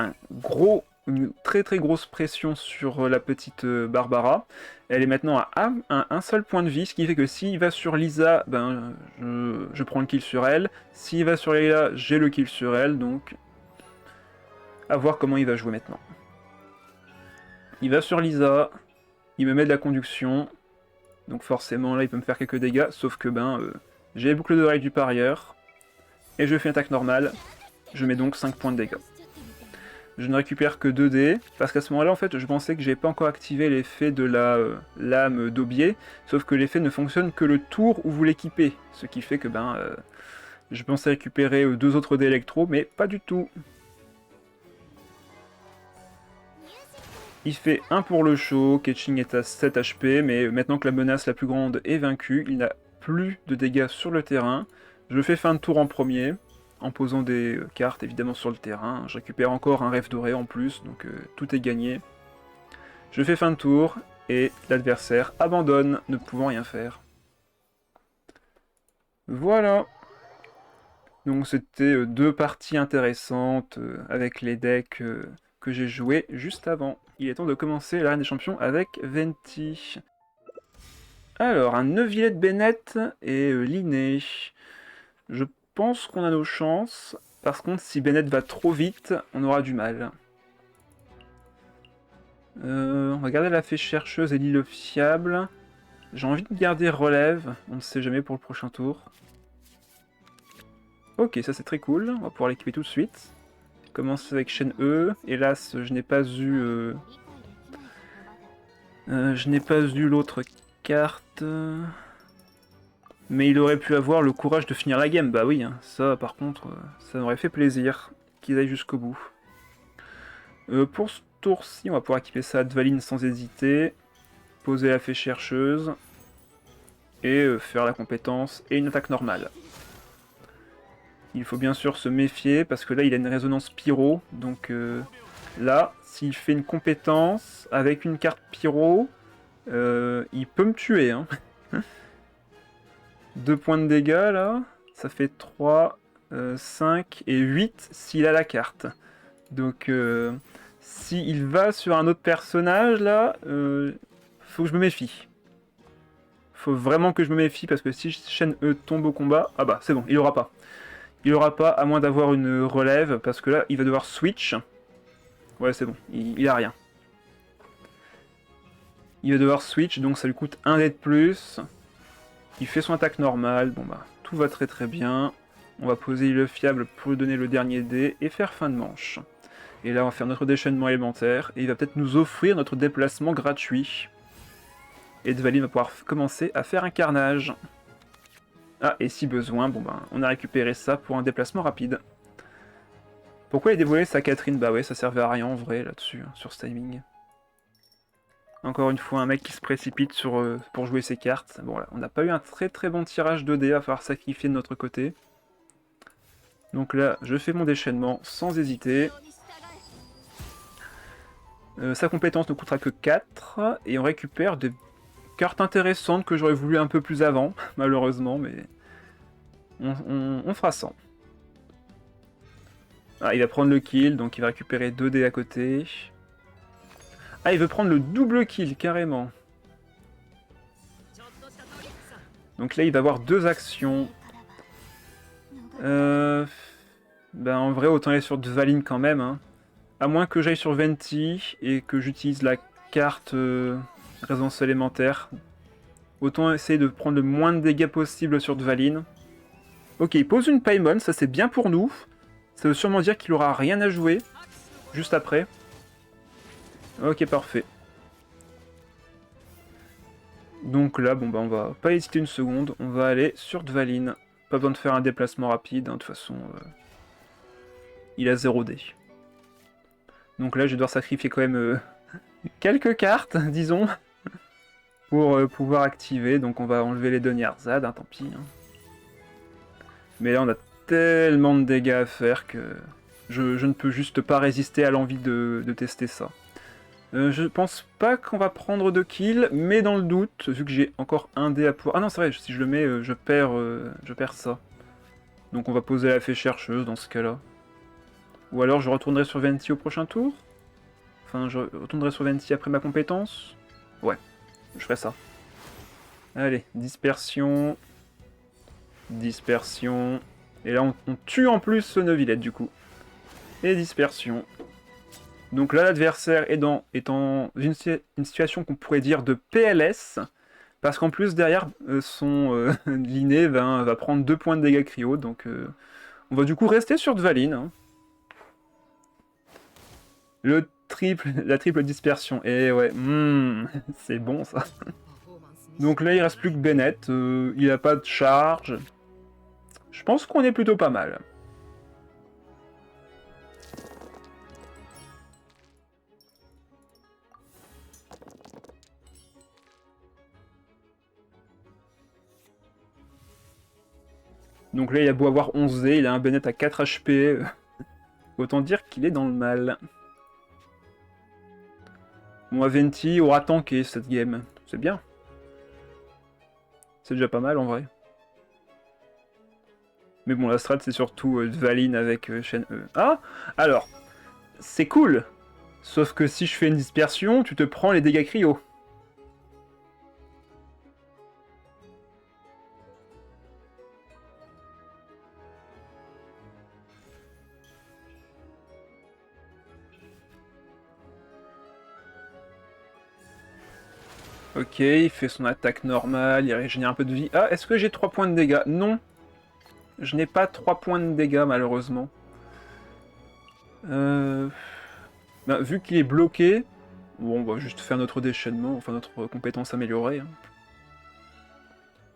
une très très grosse pression sur la petite Barbara. Elle est maintenant à un seul point de vie, ce qui fait que s'il va sur Lisa, ben, je prends le kill sur elle. S'il va sur Layla, j'ai le kill sur elle, donc à voir comment il va jouer maintenant. Il va sur Lisa, il me met de la conduction, donc forcément là il peut me faire quelques dégâts, sauf que ben j'ai les boucles d'oreille du parieur, et je fais une attaque normale, je mets donc 5 points de dégâts. Je ne récupère que 2 dés, parce qu'à ce moment-là en fait je pensais que j'avais pas encore activé l'effet de la lame d'Aubier, sauf que l'effet ne fonctionne que le tour où vous l'équipez, ce qui fait que ben je pensais récupérer 2 autres dés électro, mais pas du tout. Il fait 1 pour le show, Ketching est à 7 HP, mais maintenant que la menace la plus grande est vaincue, il n'a plus de dégâts sur le terrain. Je fais fin de tour en premier, en posant des cartes évidemment sur le terrain. Je récupère encore un rêve doré en plus, donc tout est gagné. Je fais fin de tour, et l'adversaire abandonne, ne pouvant rien faire. Voilà. Donc c'était 2 parties intéressantes avec les decks que j'ai joué juste avant. Il est temps de commencer l'arène des champions avec Venti. Alors, un Neuvillette de Bennett et Linné. Je pense qu'on a nos chances. Par contre, si Bennett va trop vite, on aura du mal. On va garder la fée chercheuse et l'île fiable. J'ai envie de garder relève, on ne sait jamais pour le prochain tour. Ok, ça c'est très cool, on va pouvoir l'équiper tout de suite. Commence avec chaîne E. Hélas, je n'ai pas eu l'autre carte. Mais il aurait pu avoir le courage de finir la game. Bah oui, hein. Ça par contre, ça m'aurait fait plaisir qu'ils aillent jusqu'au bout. Pour ce tour-ci, on va pouvoir équiper ça à Dvalin sans hésiter. Poser la fée chercheuse. Et faire la compétence et une attaque normale. Il faut bien sûr se méfier parce que là il a une résonance pyro. Donc là, s'il fait une compétence avec une carte pyro, il peut me tuer. Hein. 2 points de dégâts là. Ça fait 3, 5 et 8 s'il a la carte. Donc s'il va sur un autre personnage là, faut que je me méfie. Faut vraiment que je me méfie parce que si Shen E tombe au combat, ah bah c'est bon, il aura pas. Il aura pas à moins d'avoir une relève parce que là il va devoir switch. Ouais c'est bon, il a rien. Il va devoir switch donc ça lui coûte 1 dé de plus. Il fait son attaque normale, bon bah tout va très très bien. On va poser le fiable pour lui donner le dernier dé et faire fin de manche. Et là on va faire notre déchaînement élémentaire et il va peut-être nous offrir notre déplacement gratuit. Et Dvalin va pouvoir commencer à faire un carnage. Ah, et si besoin, bon ben, on a récupéré ça pour un déplacement rapide. Pourquoi il a dévoilé sa Catherine? Bah ouais, ça servait à rien en vrai là-dessus, hein, sur ce timing. Encore une fois, un mec qui se précipite pour jouer ses cartes. Bon là, on n'a pas eu un très très bon tirage de dés, à falloir sacrifier de notre côté. Donc là, je fais mon déchaînement sans hésiter. Sa compétence ne coûtera que 4, et on récupère des cartes intéressantes que j'aurais voulu un peu plus avant, malheureusement, mais on fera sans. Ah, il va prendre le kill, donc il va récupérer 2 dés à côté. Ah, il veut prendre le double kill, carrément. Donc là, il va avoir 2 actions. Ben, en vrai, autant aller sur Dvalin quand même. Hein. À moins que j'aille sur Venti et que j'utilise la carte résonance élémentaire. Autant essayer de prendre le moins de dégâts possible sur Dvalin. Ok, il pose une Paimon, ça c'est bien pour nous. Ça veut sûrement dire qu'il aura rien à jouer juste après. Ok, parfait. Donc là, bon bah on va pas hésiter une seconde, on va aller sur Dvalin. Pas besoin de faire un déplacement rapide, hein, de toute façon, il a 0 dé. Donc là, je vais devoir sacrifier quand même quelques cartes, disons, pour pouvoir activer. Donc on va enlever les Donyard-Zad, hein, tant pis. Hein. Mais là, on a tellement de dégâts à faire que je ne peux juste pas résister à l'envie de tester ça. Je pense pas qu'on va prendre de kill, mais dans le doute, vu que j'ai encore un dé à pouvoir... Ah non, c'est vrai, si je le mets, je perds ça. Donc on va poser la fée chercheuse dans ce cas-là. Ou alors je retournerai sur Venti au prochain tour. Enfin, je retournerai sur Venti après ma compétence. Ouais, je ferai ça. Allez, dispersion. Dispersion. Et là, on tue en plus ce Neuvillette, du coup. Et dispersion. Donc là, l'adversaire est dans une situation qu'on pourrait dire de PLS. Parce qu'en plus, derrière, son Linné va prendre 2 points de dégâts cryo. Donc, on va du coup rester sur Dvalin. Hein. La triple dispersion. Et ouais, c'est bon ça. Donc là, il reste plus que Bennett. Il a pas de charge. Je pense qu'on est plutôt pas mal. Donc là, il a beau avoir 11 dés, il a un Bennett à 4 HP. Autant dire qu'il est dans le mal. Bon, Aventi aura tanké cette game. C'est bien. C'est déjà pas mal en vrai. Mais bon, la strat, c'est surtout Dvalin avec Shen E. Ah, alors, c'est cool. Sauf que si je fais une dispersion, tu te prends les dégâts cryo. Ok, il fait son attaque normale, il régénère un peu de vie. Ah, est-ce que j'ai 3 points de dégâts? Non. Je n'ai pas 3 points de dégâts, malheureusement. Ben, vu qu'il est bloqué, bon, on va juste faire notre déchaînement, enfin notre compétence améliorée. Hein.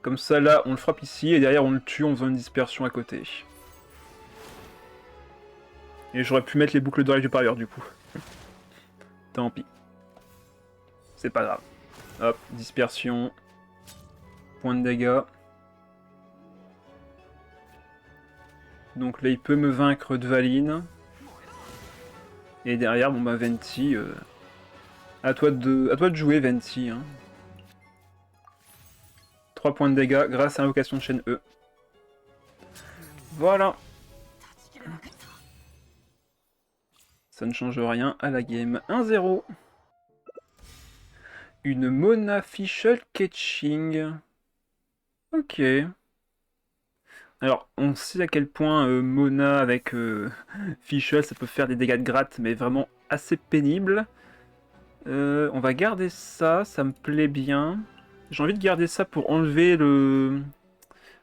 Comme ça, là, on le frappe ici, et derrière, on le tue en faisant une dispersion à côté. Et j'aurais pu mettre les boucles d'oreilles du parieur, du coup. Tant pis. C'est pas grave. Hop, dispersion. Point de dégâts. Donc là, il peut me vaincre Dvalin. Et derrière, bon bah Venti... à toi de jouer, Venti. Hein. 3 points de dégâts grâce à l'invocation de chaîne E. Voilà. Ça ne change rien à la game. 1-0. Une Mona Fischl Ketching. Ok. Alors, on sait à quel point Mona avec Fischl, ça peut faire des dégâts de gratte, mais vraiment assez pénible. On va garder ça, ça me plaît bien. J'ai envie de garder ça pour enlever le...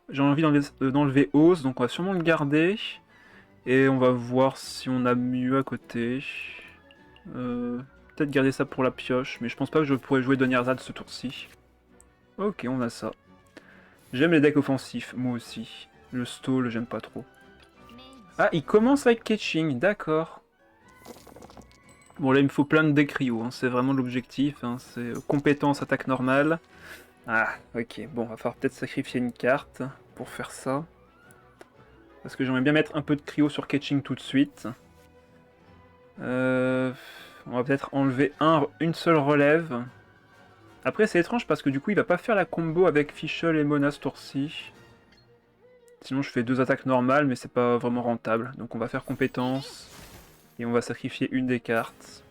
J'ai envie d'enlever Ose, donc on va sûrement le garder. Et on va voir si on a mieux à côté. Peut-être garder ça pour la pioche, mais je pense pas que je pourrais jouer Donnerzad ce tour-ci. Ok, on a ça. J'aime les decks offensifs, moi aussi. Le stall, j'aime pas trop. Ah, il commence avec Ketching, d'accord. Bon, là, il me faut plein de decks Ryo, hein. C'est vraiment l'objectif. Hein. C'est compétence, attaque normale. Ah, ok. Bon, va falloir peut-être sacrifier une carte pour faire ça. Parce que j'aimerais bien mettre un peu de cryo sur Ketching tout de suite. On va peut-être enlever une seule relève. Après, c'est étrange parce que du coup, il va pas faire la combo avec Fischl et Mona ce tour-ci. Sinon, je fais 2 attaques normales, mais c'est pas vraiment rentable. Donc, on va faire compétence. Et on va sacrifier une des cartes.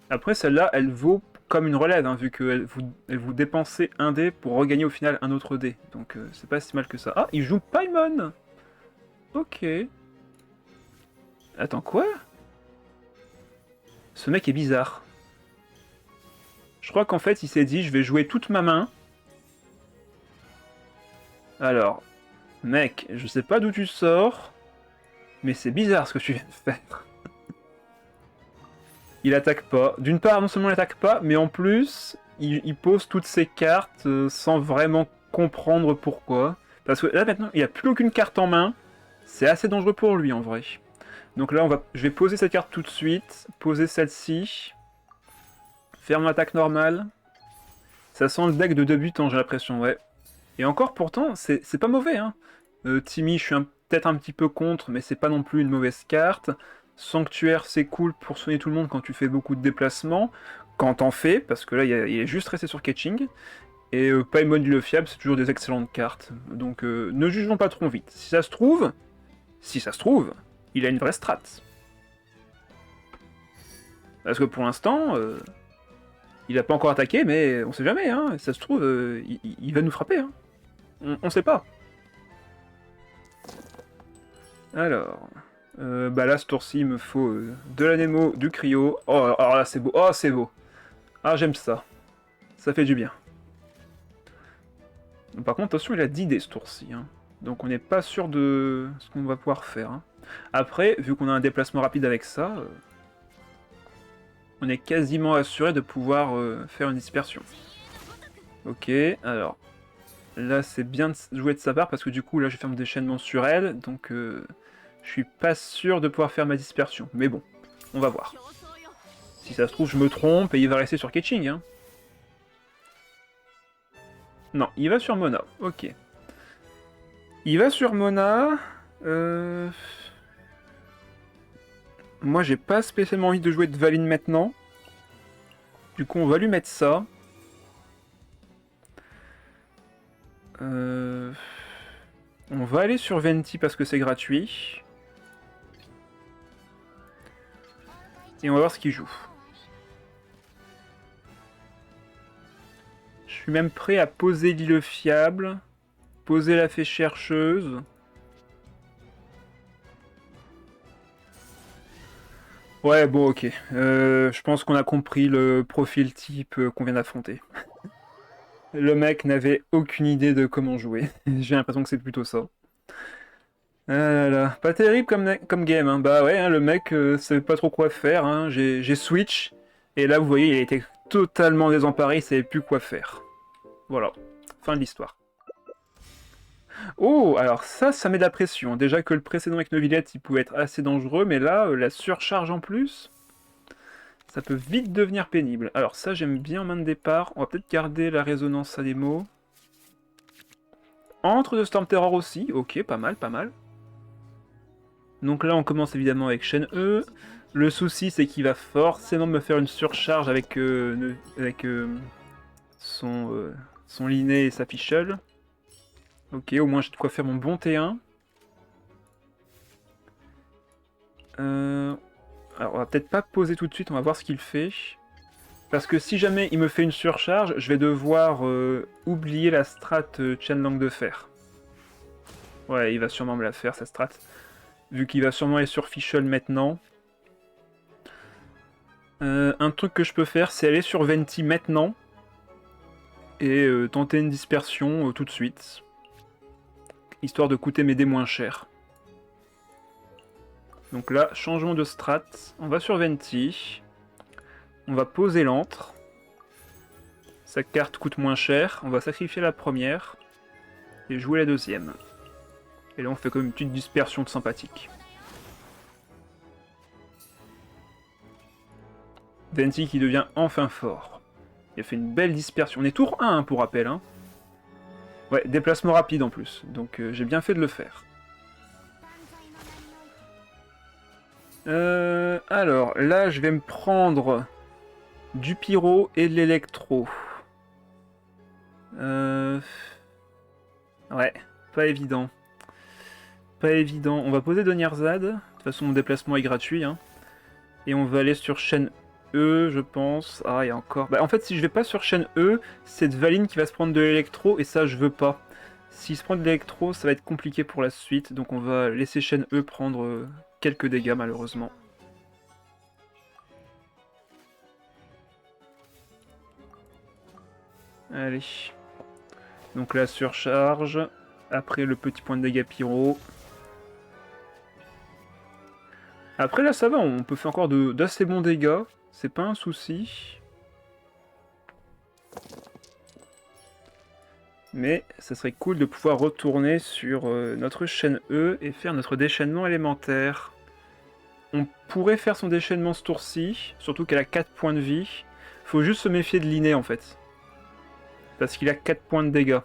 Après, celle-là, elle vaut comme une relève, hein, vu qu'elle vous dépensez un dé pour regagner au final un autre dé. Donc, c'est pas si mal que ça. Ah, il joue Paimon! Ok. Attends, quoi? Ce mec est bizarre. Je crois qu'en fait, il s'est dit, je vais jouer toute ma main. Alors, mec, je sais pas d'où tu sors, mais c'est bizarre ce que tu viens de faire. Il attaque pas. D'une part, non seulement il attaque pas, mais en plus, il pose toutes ses cartes sans vraiment comprendre pourquoi. Parce que là, maintenant, il a plus aucune carte en main. C'est assez dangereux pour lui, en vrai. Donc là, je vais poser cette carte tout de suite. Poser celle-ci. Faire mon attaque normale. Ça sent le deck de débutant, j'ai l'impression, ouais. Et encore, pourtant, c'est pas mauvais, hein. Timmy, je suis peut-être un petit peu contre, mais c'est pas non plus une mauvaise carte. Sanctuaire, c'est cool pour soigner tout le monde quand tu fais beaucoup de déplacements. Quand t'en fais, parce que là, il est juste resté sur Ketching. Et Paimon le fiable, c'est toujours des excellentes cartes. Donc, ne jugeons pas trop vite. Si ça se trouve, il a une vraie strat. Parce que pour l'instant, il a pas encore attaqué, mais on sait jamais, hein. Si ça se trouve, il va nous frapper, hein. On sait pas. Alors... bah là, ce tour-ci, il me faut de l'anémo, du cryo. Oh, alors là, c'est beau. Oh, c'est beau. Ah, j'aime ça. Ça fait du bien. Par contre, attention, il a 10 dés ce tour-ci. Hein. Donc on n'est pas sûr de ce qu'on va pouvoir faire. Hein. Après, vu qu'on a un déplacement rapide avec ça, on est quasiment assuré de pouvoir faire une dispersion. Ok, alors... Là, c'est bien de jouer de sa part, parce que du coup, là, je vais faire mon déchaînement sur elle, donc... je suis pas sûr de pouvoir faire ma dispersion, mais bon, on va voir. Si ça se trouve, je me trompe et il va rester sur Ketching. Hein. Non, il va sur Mona, ok. Il va sur Mona... Moi, j'ai pas spécialement envie de jouer de Dvalin maintenant. Du coup, on va lui mettre ça. On va aller sur Venti parce que c'est gratuit. Et on va voir ce qu'il joue. Je suis même prêt à poser l'île fiable. Poser la fée chercheuse. Ouais, bon, ok. Je pense qu'on a compris le profil type qu'on vient d'affronter. Le mec n'avait aucune idée de comment jouer. J'ai l'impression que c'est plutôt ça. Ah là là, pas terrible comme game, hein. Bah ouais, hein, le mec savait pas trop quoi faire, hein. J'ai switch, et là vous voyez, il a été totalement désemparé, il savait plus quoi faire. Voilà, fin de l'histoire. Oh, alors ça met de la pression. Déjà que le précédent avec Neuvillette, il pouvait être assez dangereux, mais là, la surcharge en plus, ça peut vite devenir pénible. Alors ça, j'aime bien en main de départ. On va peut-être garder la résonance à démo. Entre de Storm Terror aussi. Ok, pas mal, pas mal. Donc là, on commence évidemment avec Shen E. Le souci, c'est qu'il va forcément me faire une surcharge avec, son Linné et sa Fischl. Ok, au moins j'ai de quoi faire mon bon T1. Alors, on va peut-être pas poser tout de suite, on va voir ce qu'il fait. Parce que si jamais il me fait une surcharge, je vais devoir oublier la strat Langue de Fer. Ouais, il va sûrement me la faire, sa strat. Vu qu'il va sûrement aller sur Fischl maintenant. Un truc que je peux faire, c'est aller sur Venti maintenant. Et tenter une dispersion tout de suite. Histoire de coûter mes dés moins cher. Donc là, changement de strat. On va sur Venti. On va poser l'antre. Sa carte coûte moins cher. On va sacrifier la première. Et jouer la deuxième. Et là, on fait comme une petite dispersion de sympathique. Venti qui devient enfin fort. Il a fait une belle dispersion. On est tour 1 hein, pour rappel. Hein. Ouais, déplacement rapide en plus. Donc j'ai bien fait de le faire. Alors, là, je vais me prendre du pyro et de l'électro. Ouais, pas évident. Pas évident. On va poser Donnierzad. De toute façon, mon déplacement est gratuit. Hein. Et on va aller sur Shen E, je pense. Ah, il y a encore... Bah, en fait, si je vais pas sur Shen E, c'est Dvalin qui va se prendre de l'électro, et ça, je veux pas. S'il se prend de l'électro, ça va être compliqué pour la suite, donc on va laisser Shen E prendre quelques dégâts, malheureusement. Allez. Donc la surcharge. Après le petit point de dégâts pyro. Après là ça va, on peut faire encore d'assez bons dégâts. C'est pas un souci. Mais ça serait cool de pouvoir retourner sur notre chaîne E et faire notre déchaînement élémentaire. On pourrait faire son déchaînement ce tour-ci, surtout qu'elle a 4 points de vie. Faut juste se méfier de Linné en fait. Parce qu'il a 4 points de dégâts.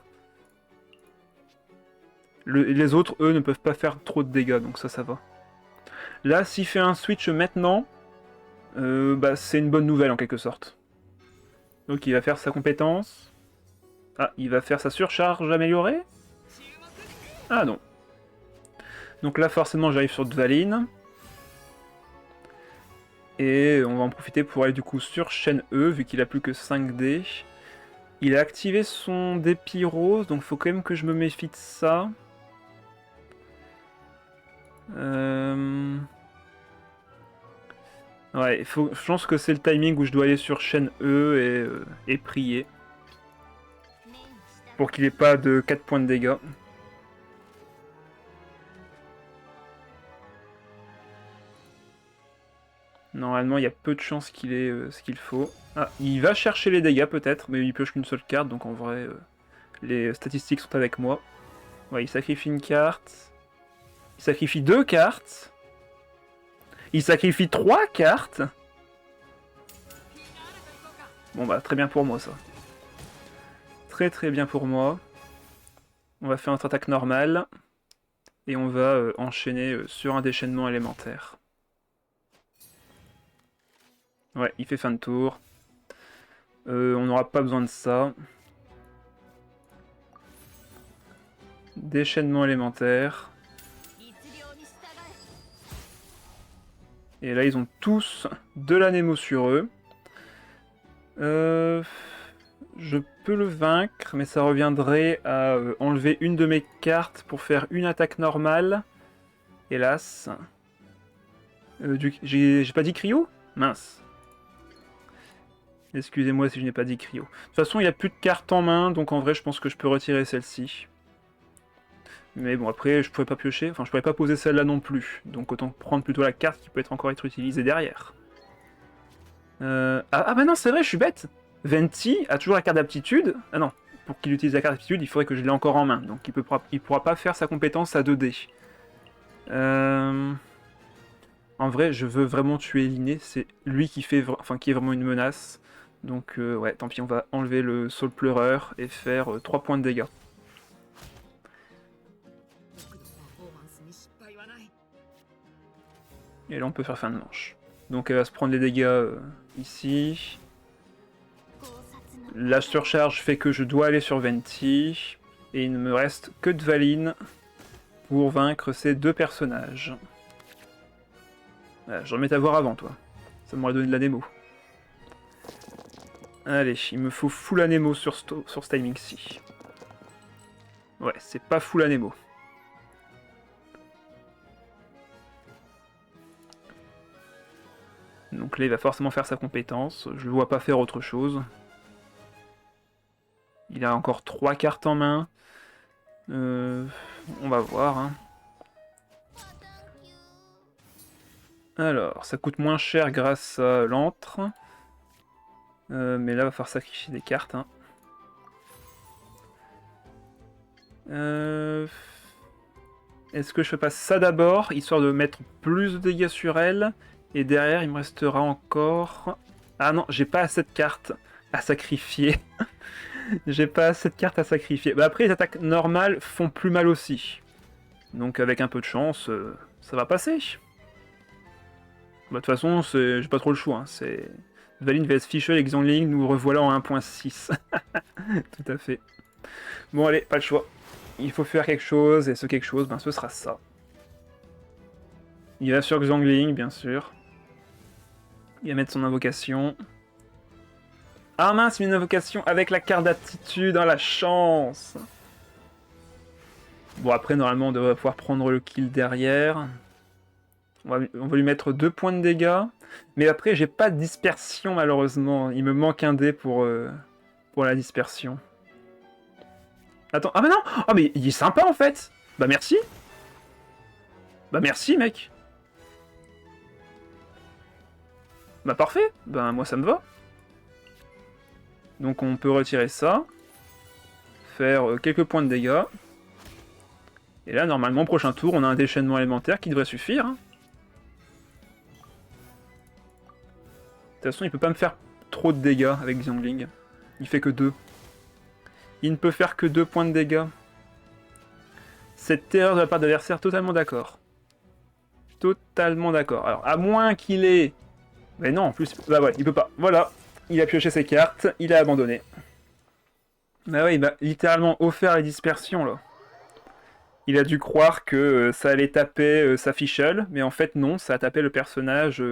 Les autres, eux, ne peuvent pas faire trop de dégâts, donc ça va. Là, s'il fait un switch maintenant, bah, c'est une bonne nouvelle en quelque sorte. Donc il va faire sa compétence. Ah, il va faire sa surcharge améliorée. Ah non. Donc là, forcément, j'arrive sur Dvalin. Et on va en profiter pour aller du coup sur Shen E, vu qu'il a plus que 5 dés. Il a activé son dé pyro, donc faut quand même que je me méfie de ça. Ouais, je pense que c'est le timing où je dois aller sur Shen E et prier. Pour qu'il ait pas de 4 points de dégâts. Normalement, il y a peu de chances qu'il ait ce qu'il faut. Ah, il va chercher les dégâts peut-être, mais il pioche qu'une seule carte, donc en vrai, les statistiques sont avec moi. Ouais, il sacrifie une carte. Il sacrifie 2 cartes. Il sacrifie 3 cartes. Bon bah, très bien pour moi ça. Très très bien pour moi. On va faire notre attaque normale. Et on va enchaîner sur un déchaînement élémentaire. Ouais, il fait fin de tour. On n'aura pas besoin de ça. Déchaînement élémentaire. Et là, ils ont tous de l'anémo sur eux. Je peux le vaincre, mais ça reviendrait à enlever une de mes cartes pour faire une attaque normale. Hélas. J'ai pas dit cryo? Mince. Excusez-moi si je n'ai pas dit cryo. De toute façon, il n'y a plus de cartes en main, donc en vrai, je pense que je peux retirer celle-ci. Mais bon, après, je pourrais pas piocher, enfin, je pourrais pas poser celle-là non plus. Donc autant prendre plutôt la carte qui peut encore être utilisée derrière. Ah bah non, c'est vrai, je suis bête. Venti a toujours la carte d'aptitude. Ah non, pour qu'il utilise la carte d'aptitude, il faudrait que je l'ai encore en main. Donc il pourra pas faire sa compétence à 2D. En vrai, je veux vraiment tuer Linné. C'est lui qui fait, qui est vraiment une menace. Donc ouais, tant pis, on va enlever le Saule Pleureur et faire 3 points de dégâts. Et là, on peut faire fin de manche. Donc elle va se prendre les dégâts ici. La surcharge fait que je dois aller sur Venti. Et il ne me reste que Dvalin pour vaincre ces 2 personnages. Voilà, j'en remets à voir avant, toi. Ça m'aurait donné de la Nemo. Allez, il me faut full Anemo sur ce timing-ci. Ouais, c'est pas full Anemo. Donc là, il va forcément faire sa compétence. Je le vois pas faire autre chose. Il a encore 3 cartes en main. On va voir. Hein. Alors, ça coûte moins cher grâce à l'antre. Mais là, il va falloir sacrifier des cartes. Hein. Est-ce que je fais pas ça d'abord, histoire de mettre plus de dégâts sur elle? Et derrière, il me restera encore... Ah non, j'ai pas assez de cartes à sacrifier. J'ai pas assez de cartes à sacrifier. Bah après, les attaques normales font plus mal aussi. Donc avec un peu de chance, ça va passer. Bah de toute façon, j'ai pas trop le choix. Hein. C'est Dvalin vs Fischl et Xiangling, nous revoilà en 1.6. Tout à fait. Bon allez, pas le choix. Il faut faire quelque chose, et ce quelque chose, ben ce sera ça. Il va sur Xiangling, bien sûr. Il va mettre son invocation. Ah mince, une invocation avec la carte d'aptitude, dans la chance. Bon après, normalement, on devrait pouvoir prendre le kill derrière. On va lui mettre 2 points de dégâts. Mais après, j'ai pas de dispersion, malheureusement. Il me manque un dé pour la dispersion. Attends, ah mais non! Oh mais il est sympa, en fait! Bah merci! Bah merci, mec! Bah parfait! Bah moi, ça me va. Donc on peut retirer ça. Faire quelques points de dégâts. Et là, normalement, prochain tour, on a un déchaînement élémentaire qui devrait suffire. Hein. De toute façon, il peut pas me faire trop de dégâts avec Xiangling. Il fait que 2. Il ne peut faire que 2 points de dégâts. Cette terreur de la part de l'adversaire, totalement d'accord. Totalement d'accord. Alors, à moins qu'il ait... Mais non, en plus... Bah ouais, il peut pas. Voilà. Il a pioché ses cartes, il a abandonné. Bah ouais, il m'a littéralement offert les dispersions, là. Il a dû croire que ça allait taper sa Fischl, mais en fait non, ça a tapé le personnage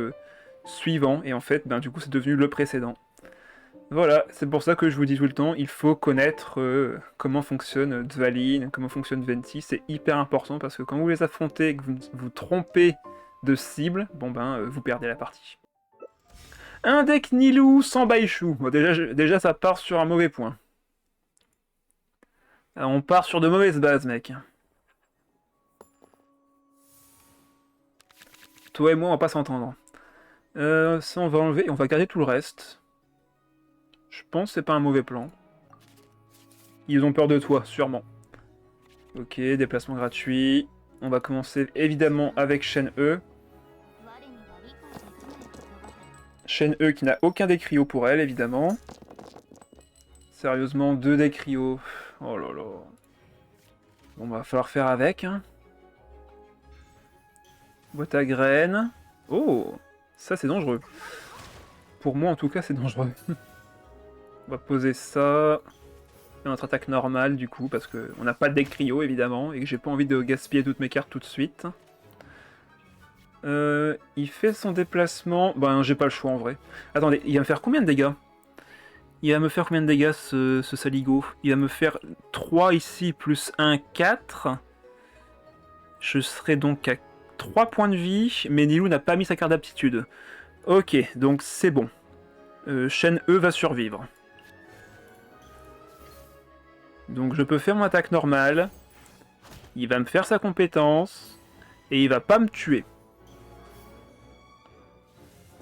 suivant, et en fait, ben, du coup, c'est devenu le précédent. Voilà, c'est pour ça que je vous dis tout le temps, il faut connaître comment fonctionne Dvalin, comment fonctionne Venti, c'est hyper important, parce que quand vous les affrontez et que vous vous trompez de cible, bon ben, vous perdez la partie. Un deck Nilou sans Baishu, bon, déjà ça part sur un mauvais point. Alors, on part sur de mauvaises bases, mec. Toi et moi, on va pas s'entendre. Ça, on va enlever et on va garder tout le reste. Je pense que c'est pas un mauvais plan. Ils ont peur de toi, sûrement. Ok, déplacement gratuit. On va commencer évidemment avec Shen E. Shen E qui n'a aucun décrio pour elle, évidemment. Sérieusement, 2 décrios. Oh là là. Bon, va falloir faire avec. Hein. Boîte à graines. Oh, ça c'est dangereux. Pour moi en tout cas c'est dangereux. On va poser ça. Et notre attaque normale du coup, parce qu'on n'a pas de deck cryo évidemment, et que j'ai pas envie de gaspiller toutes mes cartes tout de suite. Il fait son déplacement. Ben j'ai pas le choix en vrai. Attendez, il va me faire combien de dégâts? Il va me faire combien de dégâts ce saligo? Il va me faire 3 ici plus 1, 4. Je serai donc à 3 points de vie, mais Nilou n'a pas mis sa carte d'aptitude. Ok, donc c'est bon. Shen E va survivre. Donc je peux faire mon attaque normale. Il va me faire sa compétence. Et il va pas me tuer.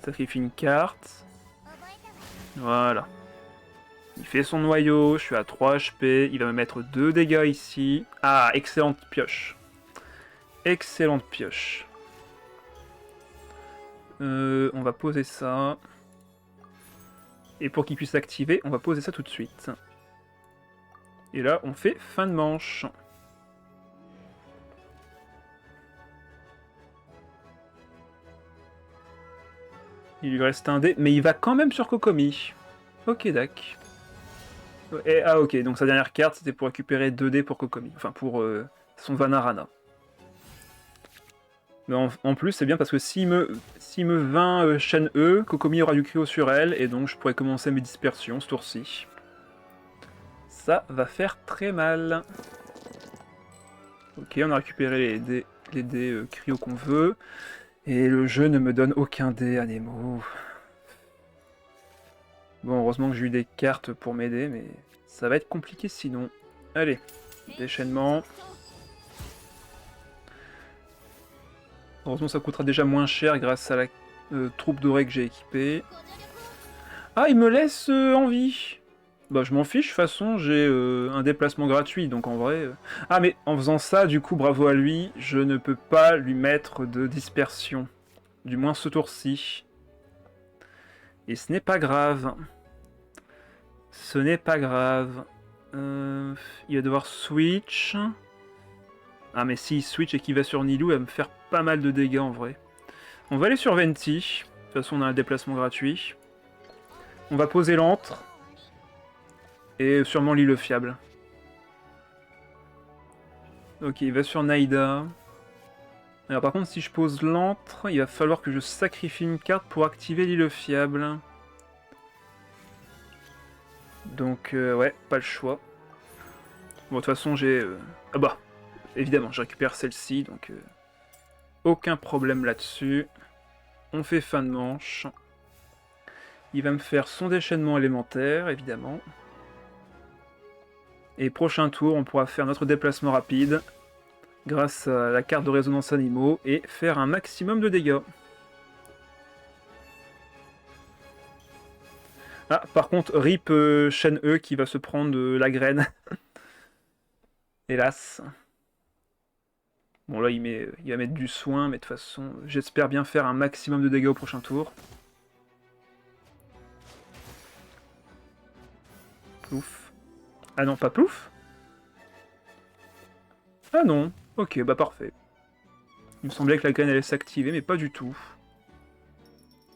Sacrifie une carte. Voilà. Il fait son noyau, je suis à 3 HP, il va me mettre 2 dégâts ici. Ah, excellente pioche. Excellente pioche. On va poser ça. Et pour qu'il puisse s'activer, on va poser ça tout de suite. Et là, on fait fin de manche. Il lui reste un dé, mais il va quand même sur Kokomi. Ok, d'accord. Ah ok, donc sa dernière carte, c'était pour récupérer 2 dés pour Kokomi. Enfin, pour son Vanarana. Mais en plus, c'est bien parce que s'il me vint Shen E, Kokomi aura du cryo sur elle, et donc je pourrais commencer mes dispersions ce tour-ci. Ça va faire très mal. Ok, on a récupéré les dés cryo qu'on veut. Et le jeu ne me donne aucun dé à Nemo. Bon, heureusement que j'ai eu des cartes pour m'aider, mais ça va être compliqué sinon. Allez, déchaînement. Heureusement, ça coûtera déjà moins cher grâce à la troupe dorée que j'ai équipée. Ah, il me laisse en vie. Bah, je m'en fiche, de toute façon, j'ai un déplacement gratuit, donc en vrai... Ah, mais en faisant ça, du coup, bravo à lui, je ne peux pas lui mettre de dispersion. Du moins ce tour-ci. Et ce n'est pas grave. Ce n'est pas grave. Il va devoir switch. Ah, mais s'il switch et qu'il va sur Nilou, il va me faire pas mal de dégâts en vrai. On va aller sur Venti. De toute façon, on a un déplacement gratuit. On va poser l'antre. Et sûrement l'île fiable. Ok, il va sur Naïda. Alors par contre, si je pose l'antre, il va falloir que je sacrifie une carte pour activer l'île fiable. Donc ouais, pas le choix. Bon, de toute façon, j'ai... Ah bah, évidemment, je récupère celle-ci, donc... aucun problème là-dessus. On fait fin de manche. Il va me faire son déchaînement élémentaire, évidemment. Et prochain tour, on pourra faire notre déplacement rapide grâce à la carte de résonance animaux et faire un maximum de dégâts. Ah, par contre, RIP Shen E qui va se prendre la graine. Hélas. Bon là, il va mettre du soin, mais de toute façon, j'espère bien faire un maximum de dégâts au prochain tour. Plouf. Ah non, pas plouf? Ah non, ok, bah parfait. Il me semblait que la graine allait s'activer, mais pas du tout.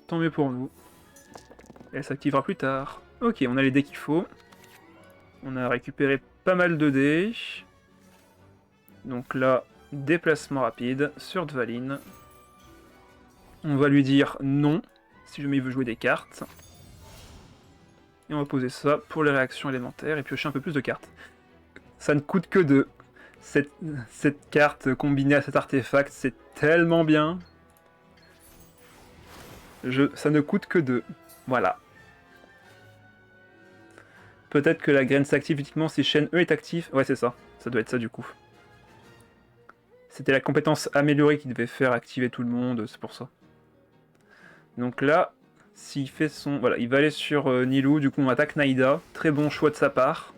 Tant mieux pour nous. Elle s'activera plus tard. Ok, on a les dés qu'il faut. On a récupéré pas mal de dés. Donc là, déplacement rapide sur Dvalin. On va lui dire non, si jamais il veut jouer des cartes. Et on va poser ça pour les réactions élémentaires et piocher un peu plus de cartes. Ça ne coûte que 2. Cette carte combinée à cet artefact, c'est tellement bien. Ça ne coûte que 2. Voilà. Peut-être que la graine s'active uniquement si Shen E est actif. Ouais, c'est ça. Ça doit être ça du coup. C'était la compétence améliorée qui devait faire activer tout le monde, c'est pour ça. Donc là, s'il fait son... Voilà, il va aller sur Nilou, du coup on attaque Naïda. Très bon choix de sa part.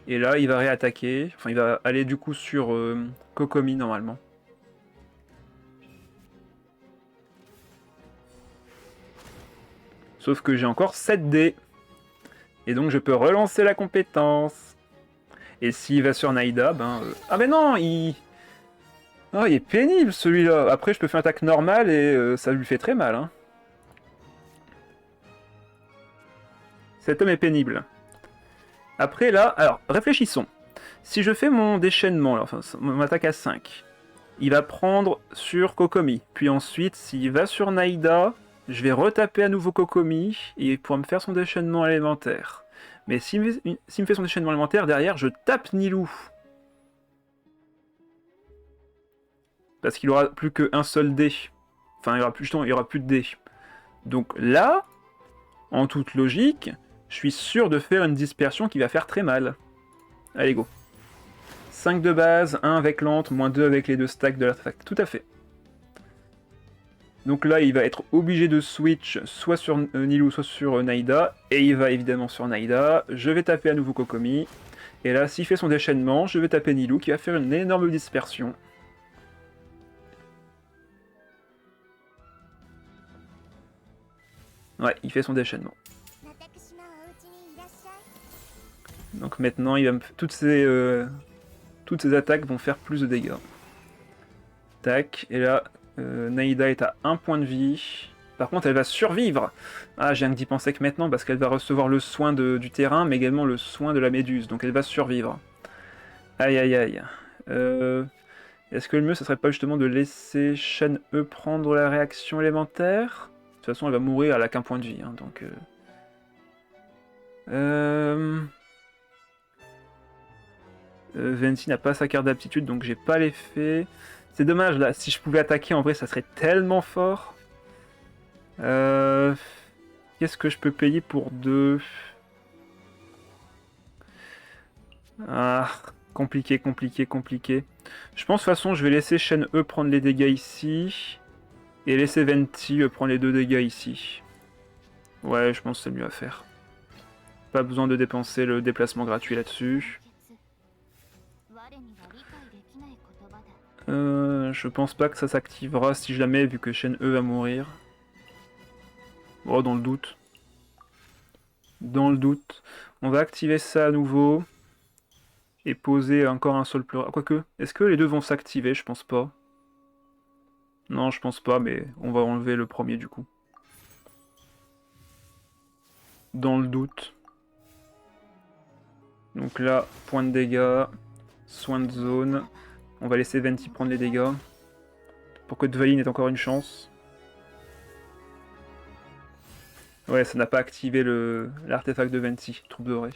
Et là, il va réattaquer. Enfin, il va aller du coup sur Kokomi normalement. Sauf que j'ai encore 7 dés. Et donc je peux relancer la compétence. Et s'il va sur Naïda, ben... Ah mais non, il... Oh, il est pénible celui-là. Après, je peux faire une attaque normale et ça lui fait très mal. Hein. Cet homme est pénible. Après, là, alors, réfléchissons. Si je fais mon déchaînement, là, enfin, mon attaque à 5, il va prendre sur Kokomi. Puis ensuite, s'il va sur Naïda, je vais retaper à nouveau Kokomi et il pourra me faire son déchaînement élémentaire. Mais s'il me fait son déchaînement élémentaire, derrière, je tape Nilou. Parce qu'il aura plus qu'un seul dé. Enfin, il y aura plus de dés. Donc là, en toute logique, je suis sûr de faire une dispersion qui va faire très mal. Allez, go. 5 de base, 1 avec l'antre, moins 2 avec les 2 stacks de l'artefact. Tout à fait. Donc là, il va être obligé de switch soit sur Nilou, soit sur Naïda. Et il va évidemment sur Naïda. Je vais taper à nouveau Kokomi. Et là, s'il fait son déchaînement, je vais taper Nilou qui va faire une énorme dispersion. Ouais, il fait son déchaînement. Donc maintenant, il va toutes ces attaques vont faire plus de dégâts. Tac, et là, Naïda est à 1 point de vie. Par contre, elle va survivre. Ah, j'ai rien d'y penser que maintenant, parce qu'elle va recevoir le soin du terrain, mais également le soin de la méduse. Donc elle va survivre. Aïe, aïe, aïe. Est-ce que le mieux, ce serait pas justement de laisser Shen E prendre la réaction élémentaire? De toute façon, elle va mourir, elle a qu'un point de vie. Hein, donc... Venti n'a pas sa carte d'aptitude, donc j'ai pas l'effet. C'est dommage, là. Si je pouvais attaquer, en vrai, ça serait tellement fort. Qu'est-ce que je peux payer pour 2? Ah, compliqué, compliqué, compliqué. Je pense, de toute façon, je vais laisser Shen E prendre les dégâts ici. Et laisser Venti prendre les 2 dégâts ici. Ouais, je pense que c'est mieux à faire. Pas besoin de dépenser le déplacement gratuit là-dessus. Je pense pas que ça s'activera si je la mets, vu que Shen E va mourir. Oh, dans le doute. Dans le doute. On va activer ça à nouveau. Et poser encore un sol pleureur. Quoique, est-ce que les deux vont s'activer? Je pense pas. Non, je pense pas, mais on va enlever le premier du coup. Dans le doute. Donc là, point de dégâts. Soin de zone. On va laisser Venti prendre les dégâts. Pour que Dvalin ait encore une chance. Ouais, ça n'a pas activé l'artefact de Venti, troupe dorée.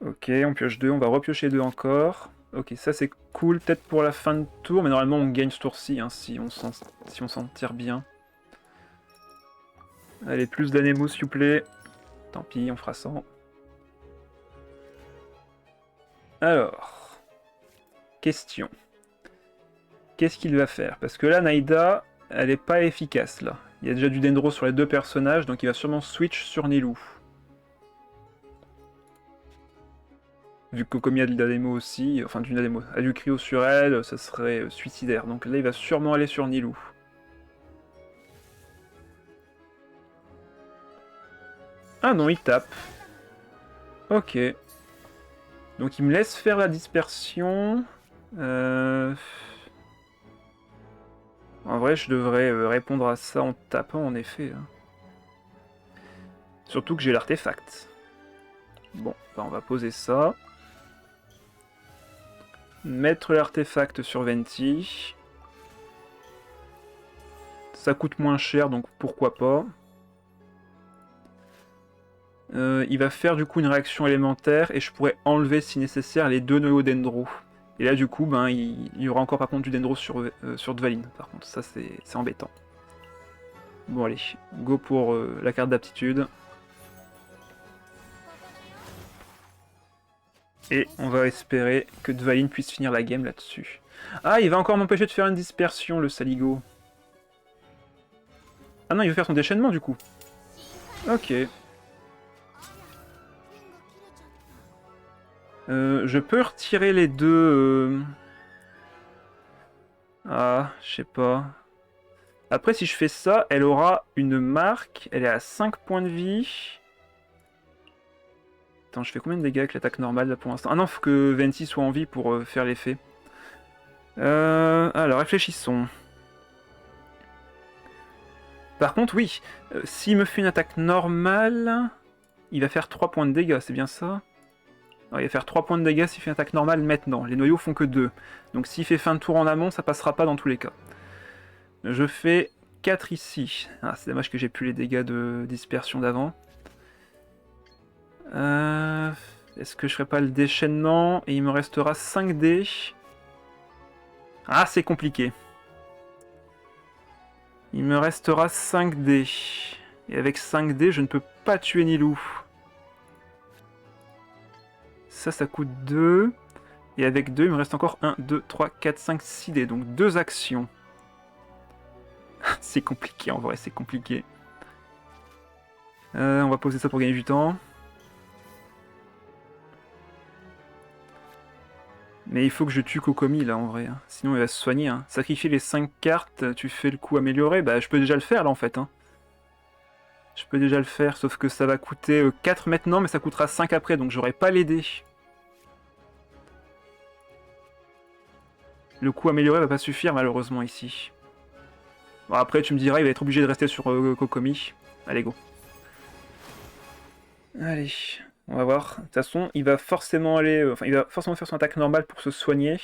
Ok, on pioche 2, on va repiocher 2 encore. Ok, ça c'est cool, peut-être pour la fin de tour, mais normalement on gagne ce tour-ci, hein, si on s'en tire bien. Allez, plus d'anémos s'il vous plaît. Tant pis, on fera 100. Alors, question. Qu'est-ce qu'il va faire? Parce que là, Naïda, elle est pas efficace là. Il y a déjà du Dendro sur les 2 personnages, donc il va sûrement switch sur Nilou. Vu que Kokomi a de l'Ademo aussi, enfin d'une Ademo, a du Cryo sur elle, ça serait suicidaire. Donc là, il va sûrement aller sur Nilou. Ah non, il tape. Ok. Donc il me laisse faire la dispersion. En vrai, je devrais répondre à ça en tapant, en effet. Hein. Surtout que j'ai l'artefact. Bon, bah on va poser ça. Mettre l'artefact sur Venti. Ça coûte moins cher, donc pourquoi pas. Il va faire du coup une réaction élémentaire et je pourrais enlever si nécessaire les 2 noyaux Dendro. Et là du coup, ben, il y aura encore par contre du Dendro sur Dvalin. Par contre, ça c'est embêtant. Bon allez, go pour la carte d'aptitude. Et on va espérer que Dvalin puisse finir la game là-dessus. Ah, il va encore m'empêcher de faire une dispersion, le saligo. Ah non, il veut faire son déchaînement du coup. Ok. Je peux retirer les 2... Ah, je sais pas. Après, si je fais ça, elle aura une marque. Elle est à 5 points de vie. Attends, je fais combien de dégâts avec l'attaque normale là pour l'instant? Ah non, faut que Venti soit en vie pour faire l'effet. Alors, réfléchissons. Par contre, oui, s'il me fait une attaque normale, il va faire 3 points de dégâts, c'est bien ça? Alors, il va faire 3 points de dégâts s'il fait une attaque normale maintenant. Les noyaux font que 2. Donc s'il fait fin de tour en amont, ça passera pas dans tous les cas. Je fais 4 ici. Ah, c'est dommage que j'ai plus les dégâts de dispersion d'avant. Est-ce que je ferai pas le déchaînement? Et il me restera 5 dés. Ah, c'est compliqué. Il me restera 5 dés. Et avec 5 dés, je ne peux pas tuer Nilou. Ça coûte 2. Et avec 2, il me reste encore 1, 2, 3, 4, 5, 6 dés. Donc 2 actions. C'est compliqué en vrai, c'est compliqué. On va poser ça pour gagner du temps. Mais il faut que je tue Kokomi là en vrai, hein. Sinon il va se soigner. Hein. Sacrifier les 5 cartes, tu fais le coup amélioré, bah je peux déjà le faire là en fait. Hein. Je peux déjà le faire, sauf que ça va coûter 4 maintenant, mais ça coûtera 5 après, donc j'aurai pas les dés. Le coup amélioré va pas suffire malheureusement ici. Bon après tu me diras, il va être obligé de rester sur Kokomi. Allez go. Allez, on va voir. De toute façon, il va forcément aller, il va forcément faire son attaque normale pour se soigner.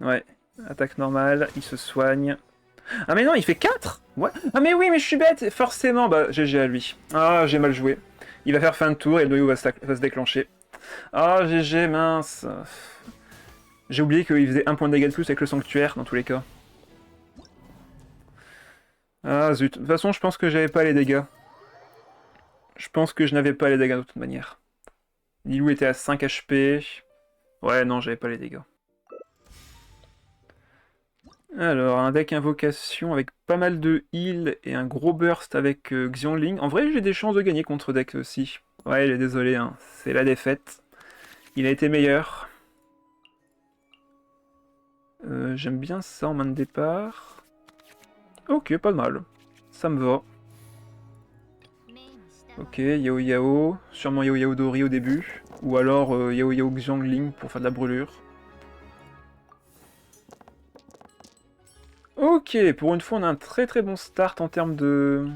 Ouais, attaque normale, il se soigne. Ah mais non, il fait 4 ouais. Ah mais oui, mais je suis bête, forcément. Bah, GG à lui. Ah, j'ai mal joué. Il va faire fin de tour et le noyau va se déclencher. Ah, GG, mince. J'ai oublié qu'il faisait un point de dégâts de plus avec le sanctuaire, dans tous les cas. Ah zut. De toute façon, je pense que j'avais pas les dégâts. Je pense que je n'avais pas les dégâts de toute manière. Lilou était à 5 HP. Ouais, non, j'avais pas les dégâts. Alors, un deck invocation avec pas mal de heal et un gros burst avec Xiangling. En vrai, j'ai des chances de gagner contre deck aussi. Ouais, il est désolé, hein. C'est la défaite. Il a été meilleur. J'aime bien ça en main de départ. Ok, pas de mal. Ça me va. Ok, Yao Yao. Sûrement Yao Yao Dori au début. Ou alors Yao Yao Xiangling pour faire de la brûlure. Ok, pour une fois on a un très très bon start en termes de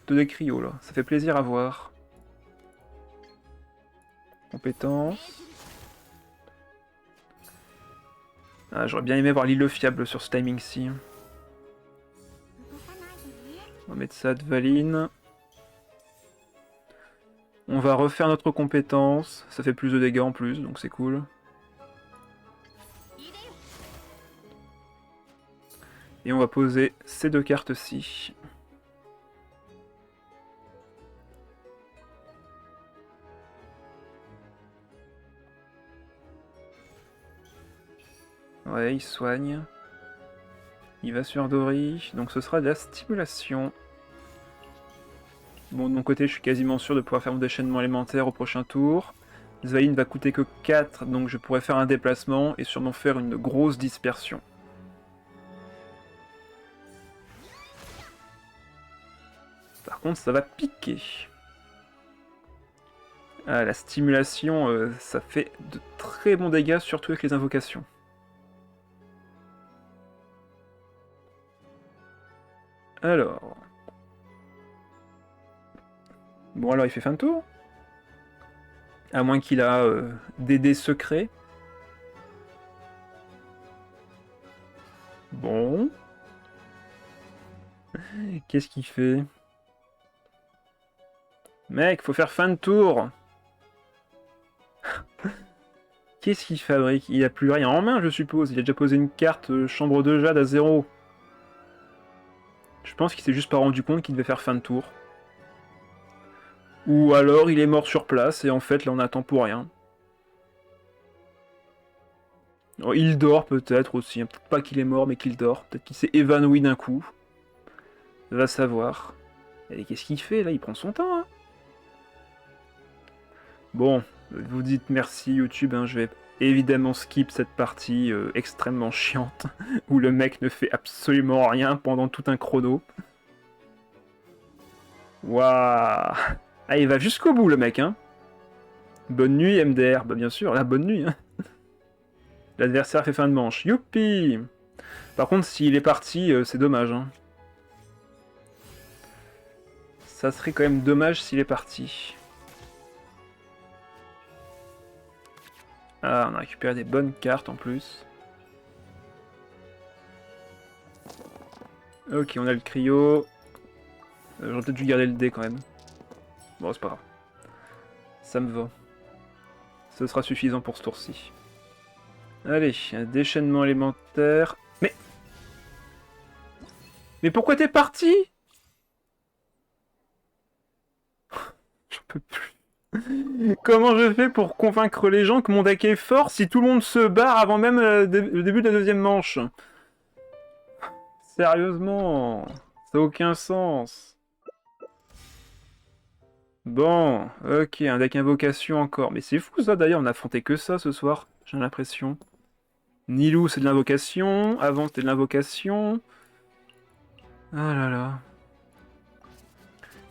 décrio là. Ça fait plaisir à voir. Compétences. Ah, j'aurais bien aimé voir l'île fiable sur ce timing-ci. On va mettre ça de Valine. On va refaire notre compétence. Ça fait plus de dégâts en plus, donc c'est cool. Et on va poser ces deux cartes-ci. Ouais, il soigne. Il va sur Dori, donc ce sera de la stimulation. Bon, de mon côté, je suis quasiment sûr de pouvoir faire mon déchaînement élémentaire au prochain tour. Zvaline va coûter que 4, donc je pourrais faire un déplacement et sûrement faire une grosse dispersion. Par contre, ça va piquer. Ah, la stimulation, ça fait de très bons dégâts, surtout avec les invocations. Alors... Bon, alors il fait fin de tour. À moins qu'il a des dés secrets. Bon. Qu'est-ce qu'il fait? Mec, faut faire fin de tour. Qu'est-ce qu'il fabrique? Il a plus rien en main, je suppose. Il a déjà posé une carte chambre de jade à 0. Je pense qu'il s'est juste pas rendu compte qu'il devait faire fin de tour. Ou alors il est mort sur place et en fait là on attend pour rien. Oh, il dort peut-être aussi. Peut-être pas qu'il est mort mais qu'il dort. Peut-être qu'il s'est évanoui d'un coup. Va savoir. Et qu'est-ce qu'il fait là? Il prend son temps. Hein. Bon, vous dites merci YouTube, hein, je vais évidemment skip cette partie extrêmement chiante, où le mec ne fait absolument rien pendant tout un chrono. Waouh! Ah, il va jusqu'au bout le mec, hein. Bonne nuit MDR, bah bien sûr, la bonne nuit. Hein. L'adversaire fait fin de manche, youpi! Par contre, s'il est parti, c'est dommage. Hein. Ça serait quand même dommage s'il est parti. Ah, on a récupéré des bonnes cartes en plus. Ok, on a le cryo. J'aurais peut-être dû garder le dé quand même. Bon, c'est pas grave. Ça me va. Ce sera suffisant pour ce tour-ci. Allez, un déchaînement élémentaire. Mais pourquoi t'es parti? J'en peux plus. Comment je fais pour convaincre les gens que mon deck est fort si tout le monde se barre avant même le début de la deuxième manche? Sérieusement, ça n'a aucun sens. Bon, ok, un deck invocation encore. Mais c'est fou ça d'ailleurs, on a affronté que ça ce soir, j'ai l'impression. Nilou c'est de l'invocation, avant c'était de l'invocation. Ah là là.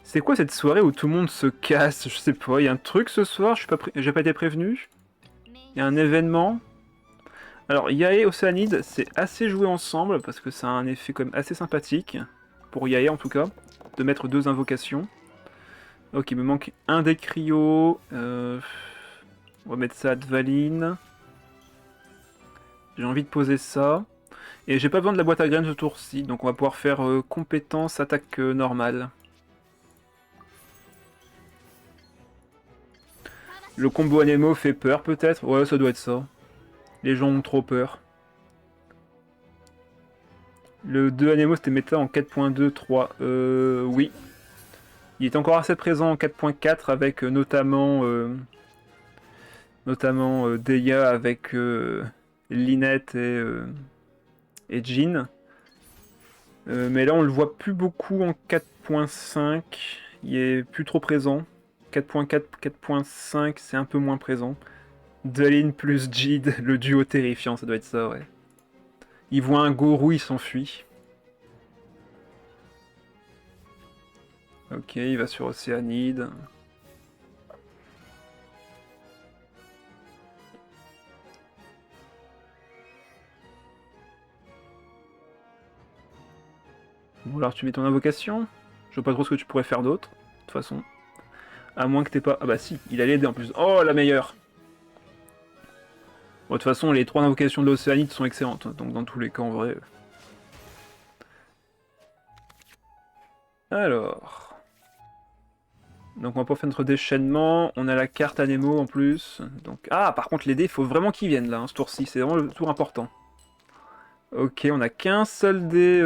C'est quoi cette soirée où tout le monde se casse? Je sais pas, il y a un truc ce soir, j'ai pas été prévenu. Il y a un événement. Alors, Yae et Océanide, c'est assez joué ensemble, parce que ça a un effet quand même assez sympathique. Pour Yae en tout cas, de mettre 2 invocations. Ok, il me manque un des cryos. On va mettre ça à Dvaline. J'ai envie de poser ça. Et j'ai pas besoin de la boîte à graines ce tour-ci, donc on va pouvoir faire compétence, attaque normale. Le combo Anemo fait peur peut-être? Ouais, ça doit être ça. Les gens ont trop peur. Le 2 Anemo c'était méta en 4.2.3. Oui. Il est encore assez présent en 4.4 avec notamment Deya avec Lynette et Jean. Mais là on le voit plus beaucoup en 4.5. Il est plus trop présent. 4.4, 4.5 c'est un peu moins présent. Dvalin plus Jid, le duo terrifiant, ça doit être ça, ouais. Il voit un gourou, il s'enfuit. Ok, il va sur Océanide. Bon, alors tu mets ton invocation. Je vois pas trop ce que tu pourrais faire d'autre, de toute façon. À moins que t'aies pas... Ah bah si, il a l'aidé en plus. Oh, la meilleure! Bon, de toute façon, les 3 invocations de l'Océanide sont excellentes, donc dans tous les cas, en vrai... Alors... Donc on va pouvoir faire notre déchaînement, on a la carte Anemo en plus. Donc... Ah, par contre les dés, il faut vraiment qu'ils viennent là, hein, ce tour-ci, c'est vraiment le tour important. Ok, on a qu'un seul dé...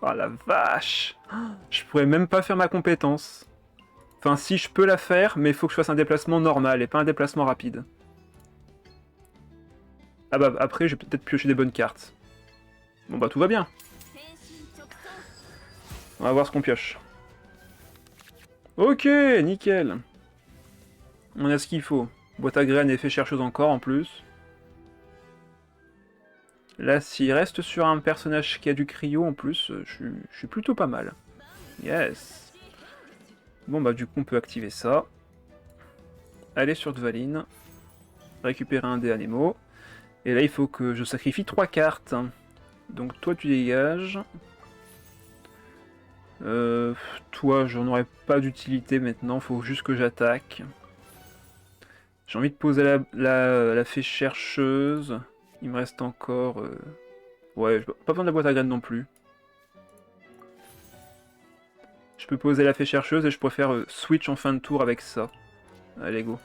Oh la vache! Je pourrais même pas faire ma compétence. Enfin si, je peux la faire, mais il faut que je fasse un déplacement normal et pas un déplacement rapide. Ah bah après, j'ai peut-être pioché des bonnes cartes. Bon bah tout va bien. On va voir ce qu'on pioche. Ok, nickel. On a ce qu'il faut. Boîte à graines, effet chercheuse encore en plus. Là, s'il reste sur un personnage qui a du cryo en plus, je suis plutôt pas mal. Yes. Bon bah du coup on peut activer ça. Aller sur Dvalin. Récupérer un dé Anemo. Et là il faut que je sacrifie 3 cartes. Donc toi tu dégages. Toi j'en aurais pas d'utilité maintenant, faut juste que j'attaque. J'ai envie de poser la fée chercheuse. Il me reste encore... Ouais, pas besoin de la boîte à graines non plus. Je peux poser la fée chercheuse et je pourrais faire switch en fin de tour avec ça. Allez, go.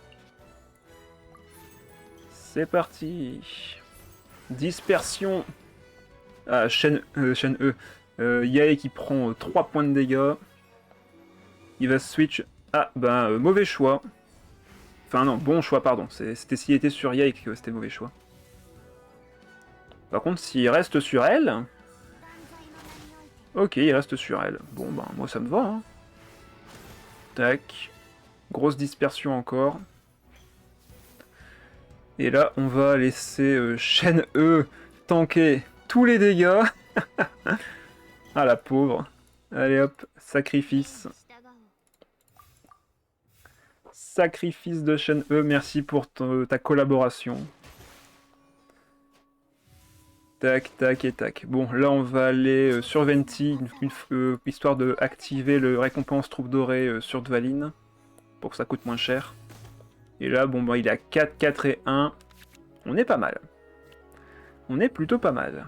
C'est parti. Dispersion. Ah, chaîne E. Yae qui prend 3 points de dégâts. Il va switch. Ah, ben, mauvais choix. Enfin, non, bon choix, pardon. C'était s'il était sur Yae que c'était mauvais choix. Par contre, s'il reste sur elle... Ok, il reste sur elle. Bon, ben, moi ça me va, hein. Tac. Grosse dispersion encore. Et là, on va laisser chaîne E tanker tous les dégâts. Ah, la pauvre. Allez hop, sacrifice. Sacrifice de chaîne E, merci pour ta collaboration. Tac, tac et tac. Bon, là on va aller sur Venti, histoire de activer le récompense troupe dorée sur Dvalin, pour que ça coûte moins cher. Et là, bon, bah, il a 4, 4 et 1. On est pas mal. On est plutôt pas mal.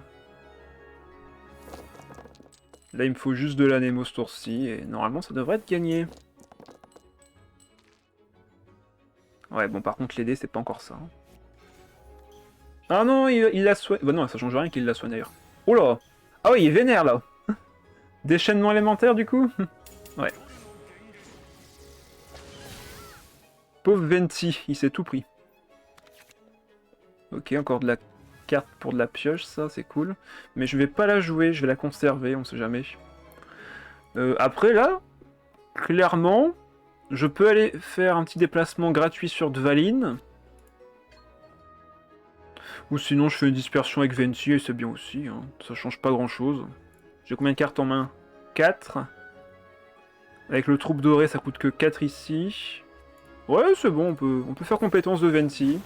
Là, il me faut juste de l'Anemo ce tour-ci, et normalement ça devrait être gagné. Ouais, bon, par contre, les dés, c'est pas encore ça. Hein. Ah non, il la soigne. Bah non, ça change rien qu'il la soigne d'ailleurs. Oh là! Ah oui, il est vénère là! Déchaînement élémentaire du coup? Ouais. pauvre Venti, il s'est tout pris. Ok, encore de la carte pour de la pioche, ça c'est cool. Mais je vais pas la jouer, je vais la conserver, on sait jamais. Après là, clairement, je peux aller faire un petit déplacement gratuit sur Dvalin. Ou sinon je fais une dispersion avec Venti et c'est bien aussi, hein. Ça change pas grand chose. J'ai combien de cartes en main? 4. Avec le troupe doré ça coûte que 4 ici. Ouais c'est bon, on peut faire compétence de Venti.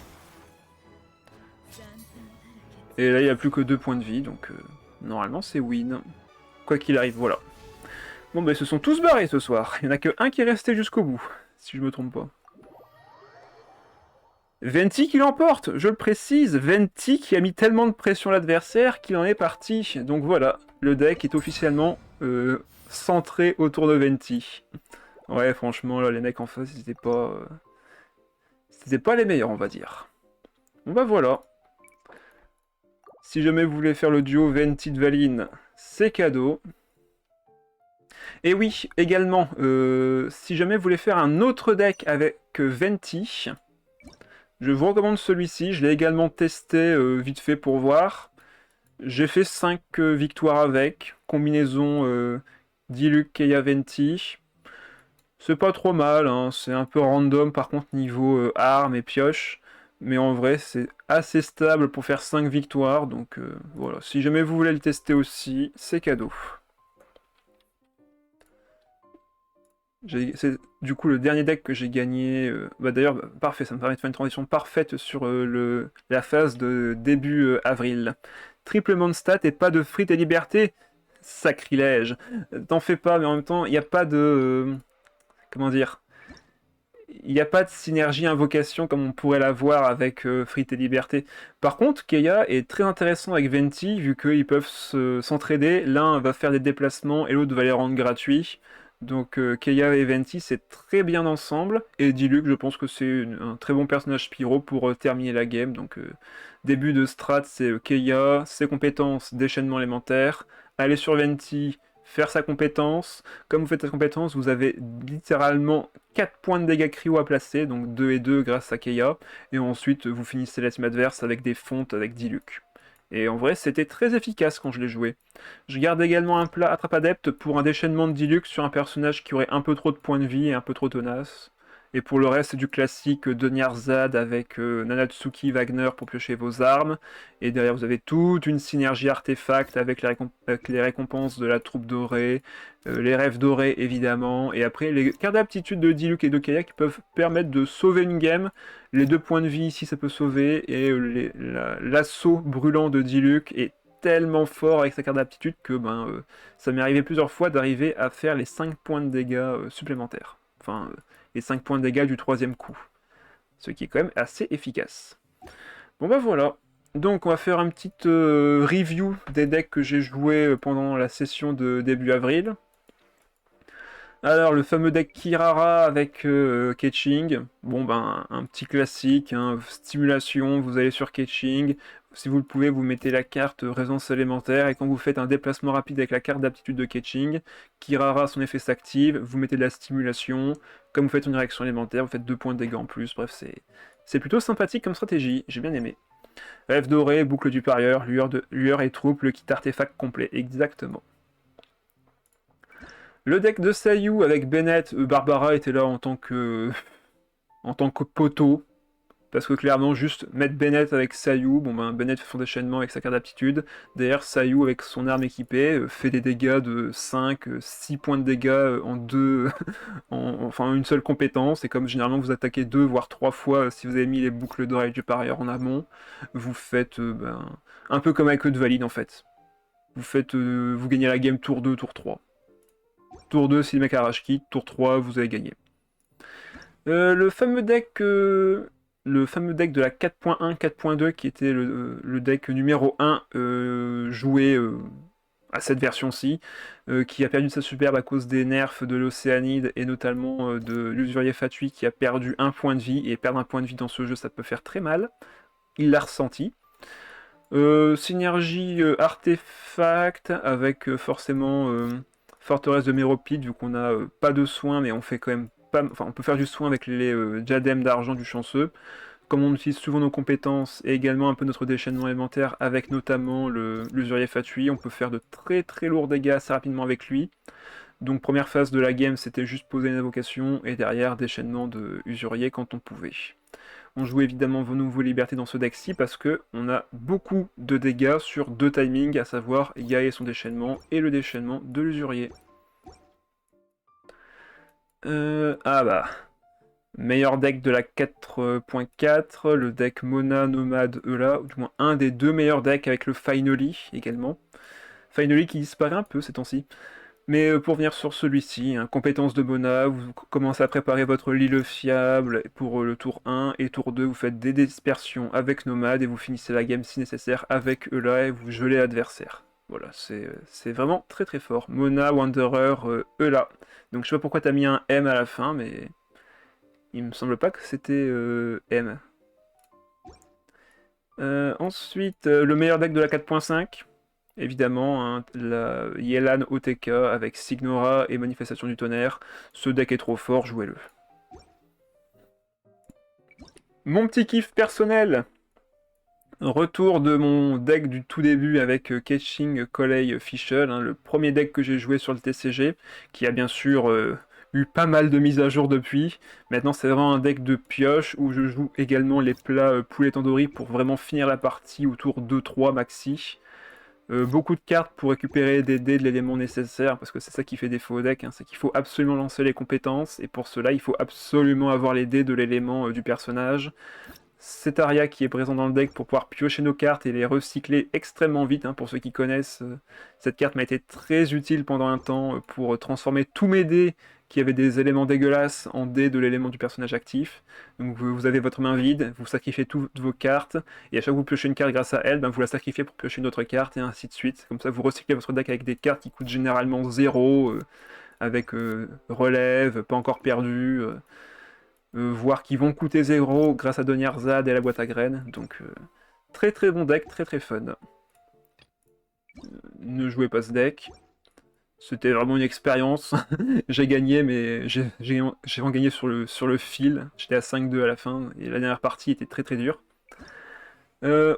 Et là il n'y a plus que 2 points de vie, donc normalement c'est win. Quoi qu'il arrive, voilà. Bon bah ils se sont tous barrés ce soir. Il n'y en a que un qui est resté jusqu'au bout, si je me trompe pas. Venti qui l'emporte, je le précise, Venti qui a mis tellement de pression à l'adversaire qu'il en est parti. Donc voilà, le deck est officiellement centré autour de Venti. Ouais, franchement, là, les mecs en face, c'était pas les meilleurs, on va dire. Bon bah voilà. Si jamais vous voulez faire le duo Venti-Dvalin, c'est cadeau. Et oui, également, si jamais vous voulez faire un autre deck avec Venti... Je vous recommande celui-ci, je l'ai également testé vite fait pour voir. J'ai fait 5 victoires avec, combinaison Diluc, Keia, Venti. C'est pas trop mal, hein. C'est un peu random par contre niveau armes et pioche. Mais en vrai c'est assez stable pour faire 5 victoires, donc voilà. Si jamais vous voulez le tester aussi, c'est cadeau. C'est du coup le dernier deck que j'ai gagné. Bah d'ailleurs, parfait, ça me permet de faire une transition parfaite sur la phase de début avril. Triplement de stats et pas de frites et liberté. Sacrilège. T'en fais pas, mais en même temps, il n'y a pas de... comment dire? Il n'y a pas de synergie invocation comme on pourrait l'avoir avec frites et liberté. Par contre, Keia est très intéressant avec Venti, vu qu'ils peuvent s'entraider. L'un va faire des déplacements et l'autre va les rendre gratuits. Donc Keia et Venti c'est très bien ensemble, et Diluc je pense que c'est un très bon personnage Pyro pour terminer la game, donc début de strat c'est Keia, ses compétences déchaînement élémentaire, aller sur Venti, faire sa compétence, comme vous faites sa compétence vous avez littéralement 4 points de dégâts cryo à placer, donc 2 et 2 grâce à Keia, et ensuite vous finissez la team adverse avec des fontes avec Diluc. Et en vrai, c'était très efficace quand je l'ai joué. Je garde également un plat attrape-adepte pour un déchaînement de Diluc sur un personnage qui aurait un peu trop de points de vie et un peu trop tenace. Et pour le reste, c'est du classique Deniarzad avec Nanatsuki Wagner pour piocher vos armes. Et derrière, vous avez toute une synergie artefact avec les récompenses de la troupe dorée, les rêves dorés évidemment. Et après, les cartes d'aptitude de Diluc et de Keia qui peuvent permettre de sauver une game. Les 2 points de vie ici, ça peut sauver. Et l'assaut brûlant de Diluc est tellement fort avec sa carte d'aptitude que ça m'est arrivé plusieurs fois d'arriver à faire les 5 points de dégâts supplémentaires. Enfin, les 5 points de dégâts du 3e coup. Ce qui est quand même assez efficace. Bon bah voilà. Donc on va faire une petite review des decks que j'ai joués pendant la session de début avril. Alors le fameux deck Kirara avec Ketching, bon ben un petit classique, hein, stimulation, vous allez sur Ketching, si vous le pouvez vous mettez la carte résonance élémentaire et quand vous faites un déplacement rapide avec la carte d'aptitude de Ketching, Kirara son effet s'active, vous mettez de la stimulation, comme vous faites une réaction élémentaire, vous faites 2 points de dégâts en plus, bref c'est plutôt sympathique comme stratégie, j'ai bien aimé. Rêve doré, boucle du parieur, lueur et troupe, le kit artefact complet, exactement. Le deck de Sayu avec Bennett, Barbara était là en tant que poteau, parce que clairement juste mettre Bennett avec Sayu, bon ben Bennett fait son déchaînement avec sa carte d'aptitude, derrière Sayu avec son arme équipée fait des dégâts de 5, 6 points de dégâts en deux, enfin une seule compétence, et comme généralement vous attaquez 2 voire 3 fois si vous avez mis les boucles d'oreilles du parieur en amont, vous faites un peu comme avec Dvalin en fait. Vous gagnez la game tour 2, tour 3. Tour 2, si le mec arrache kit, tour 3, vous avez gagné. Le fameux deck de la 4.1, 4.2, qui était le deck numéro 1 joué à cette version-ci, qui a perdu sa superbe à cause des nerfs de l'Océanide et notamment de l'Usurier Fatui qui a perdu 1 point de vie, et perdre 1 point de vie dans ce jeu, ça peut faire très mal. Il l'a ressenti. Synergie artefact avec forcément... Forteresse de Méropide, vu qu'on a pas de soins, mais on fait quand même pas, enfin, on peut faire du soin avec les diadèmes d'argent du chanceux. Comme on utilise souvent nos compétences et également un peu notre déchaînement élémentaire avec notamment l'usurier Fatui, on peut faire de très très lourds dégâts assez rapidement avec lui. Donc première phase de la game, c'était juste poser une invocation et derrière déchaînement de usurier quand on pouvait. On joue évidemment vos nouveaux libertés dans ce deck-ci parce que on a beaucoup de dégâts sur 2 timings, à savoir Gaïa et son déchaînement et le déchaînement de l'usurier. Ah bah, meilleur deck de la 4.4, le deck Mona, Nomade, Eula, ou du moins un des 2 meilleurs decks avec le Finally également. Finally qui disparaît un peu ces temps-ci. Mais pour venir sur celui-ci, hein, compétence de Mona, vous commencez à préparer votre Lille fiable pour le tour 1 et tour 2, vous faites des dispersions avec Nomade et vous finissez la game si nécessaire avec Eula et vous gelez l'adversaire. Voilà, c'est vraiment très très fort. Mona, Wanderer, Eula. Donc je sais pas pourquoi t'as mis un M à la fin, mais il me semble pas que c'était M. Ensuite, le meilleur deck de la 4.5, évidemment, hein, la Yelan OTK avec Signora et Manifestation du Tonnerre. Ce deck est trop fort, jouez-le. Mon petit kiff personnel, retour de mon deck du tout début avec Catching Colley Fischl, hein, le premier deck que j'ai joué sur le TCG, qui a bien sûr eu pas mal de mises à jour depuis. Maintenant c'est vraiment un deck de pioche où je joue également les plats poulet tandoori pour vraiment finir la partie autour 2-3 maxi. Beaucoup de cartes pour récupérer des dés de l'élément nécessaire, parce que c'est ça qui fait défaut au deck, hein, c'est qu'il faut absolument lancer les compétences, et pour cela il faut absolument avoir les dés de l'élément du personnage. C'est Aria qui est présent dans le deck pour pouvoir piocher nos cartes et les recycler extrêmement vite, hein, pour ceux qui connaissent. Cette carte m'a été très utile pendant un temps pour transformer tous mes dés qui avaient des éléments dégueulasses en dés de l'élément du personnage actif. Donc vous avez votre main vide, vous sacrifiez toutes vos cartes, et à chaque fois que vous piochez une carte grâce à elle, ben, vous la sacrifiez pour piocher une autre carte, et ainsi de suite. Comme ça vous recyclez votre deck avec des cartes qui coûtent généralement 0, avec relève, pas encore perdu, voire qui vont coûter 0 grâce à Donyarzad et la boîte à graines. Donc très très bon deck, très très fun. Ne jouez pas ce deck. C'était vraiment une expérience. J'ai gagné, mais j'ai vraiment gagné sur le fil. J'étais à 5-2 à la fin, et la dernière partie était très très dure.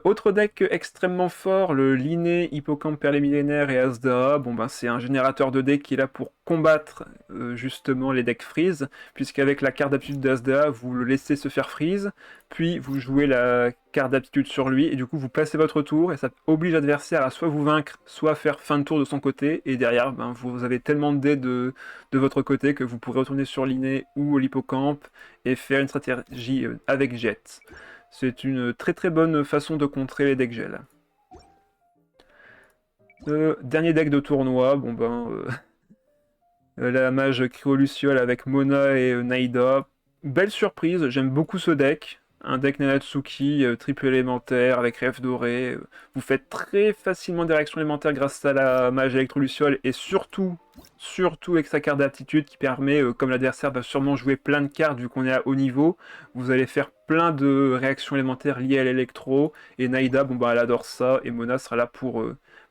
Autre deck extrêmement fort, le Linné, Hippocampe, Perles Millénaires et Asdara. Bon ben c'est un générateur de decks qui est là pour combattre justement les decks freeze, puisqu'avec la carte d'aptitude d'Asdara, vous le laissez se faire freeze, puis vous jouez la carte d'aptitude sur lui, et du coup vous passez votre tour, et ça oblige l'adversaire à soit vous vaincre, soit faire fin de tour de son côté, et derrière ben, vous avez tellement de dés de votre côté que vous pourrez retourner sur Linné ou l'Hippocampe et faire une stratégie avec Jet. C'est une très très bonne façon de contrer les decks gel. Dernier deck de tournoi, bon ben, la mage Cryoluciole avec Mona et Naida. Belle surprise, j'aime beaucoup ce deck. Un deck Nanatsuki, triple élémentaire avec rêve doré. Vous faites très facilement des réactions élémentaires grâce à la mage électroluciole et surtout avec sa carte d'aptitude qui permet, comme l'adversaire va sûrement jouer plein de cartes vu qu'on est à haut niveau, vous allez faire plein de réactions élémentaires liées à l'électro. Et Naida, bon bah elle adore ça, et Mona sera là pour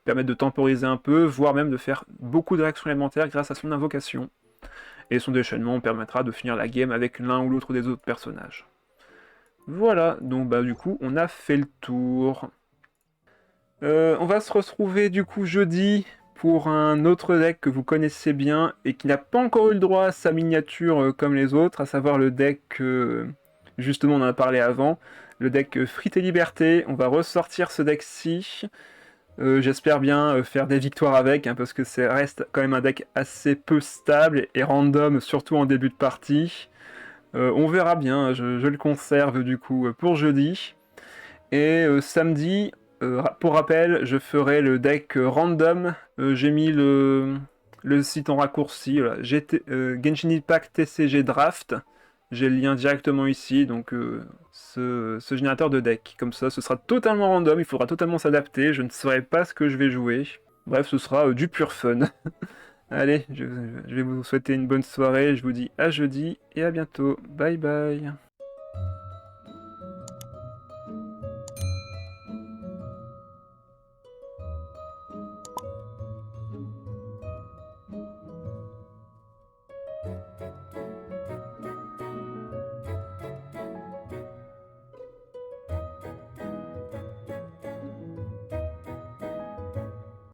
permettre de temporiser un peu, voire même de faire beaucoup de réactions élémentaires grâce à son invocation. Et son déchaînement permettra de finir la game avec l'un ou l'autre des autres personnages. Voilà, donc bah du coup on a fait le tour. On va se retrouver du coup jeudi pour un autre deck que vous connaissez bien et qui n'a pas encore eu le droit à sa miniature comme les autres, à savoir le deck justement on en a parlé avant, le deck Frites et Liberté. On va ressortir ce deck-ci. J'espère bien faire des victoires avec, hein, parce que ça reste quand même un deck assez peu stable et random, surtout en début de partie. On verra bien, je le conserve du coup pour jeudi. Et samedi, pour rappel, je ferai le deck random. J'ai mis le site en raccourci, voilà. Genshin Impact TCG Draft. J'ai le lien directement ici, donc ce générateur de deck. Comme ça, ce sera totalement random, il faudra totalement s'adapter, je ne saurai pas ce que je vais jouer. Bref, ce sera du pur fun. Allez, je vais vous souhaiter une bonne soirée, je vous dis à jeudi et à bientôt. Bye bye.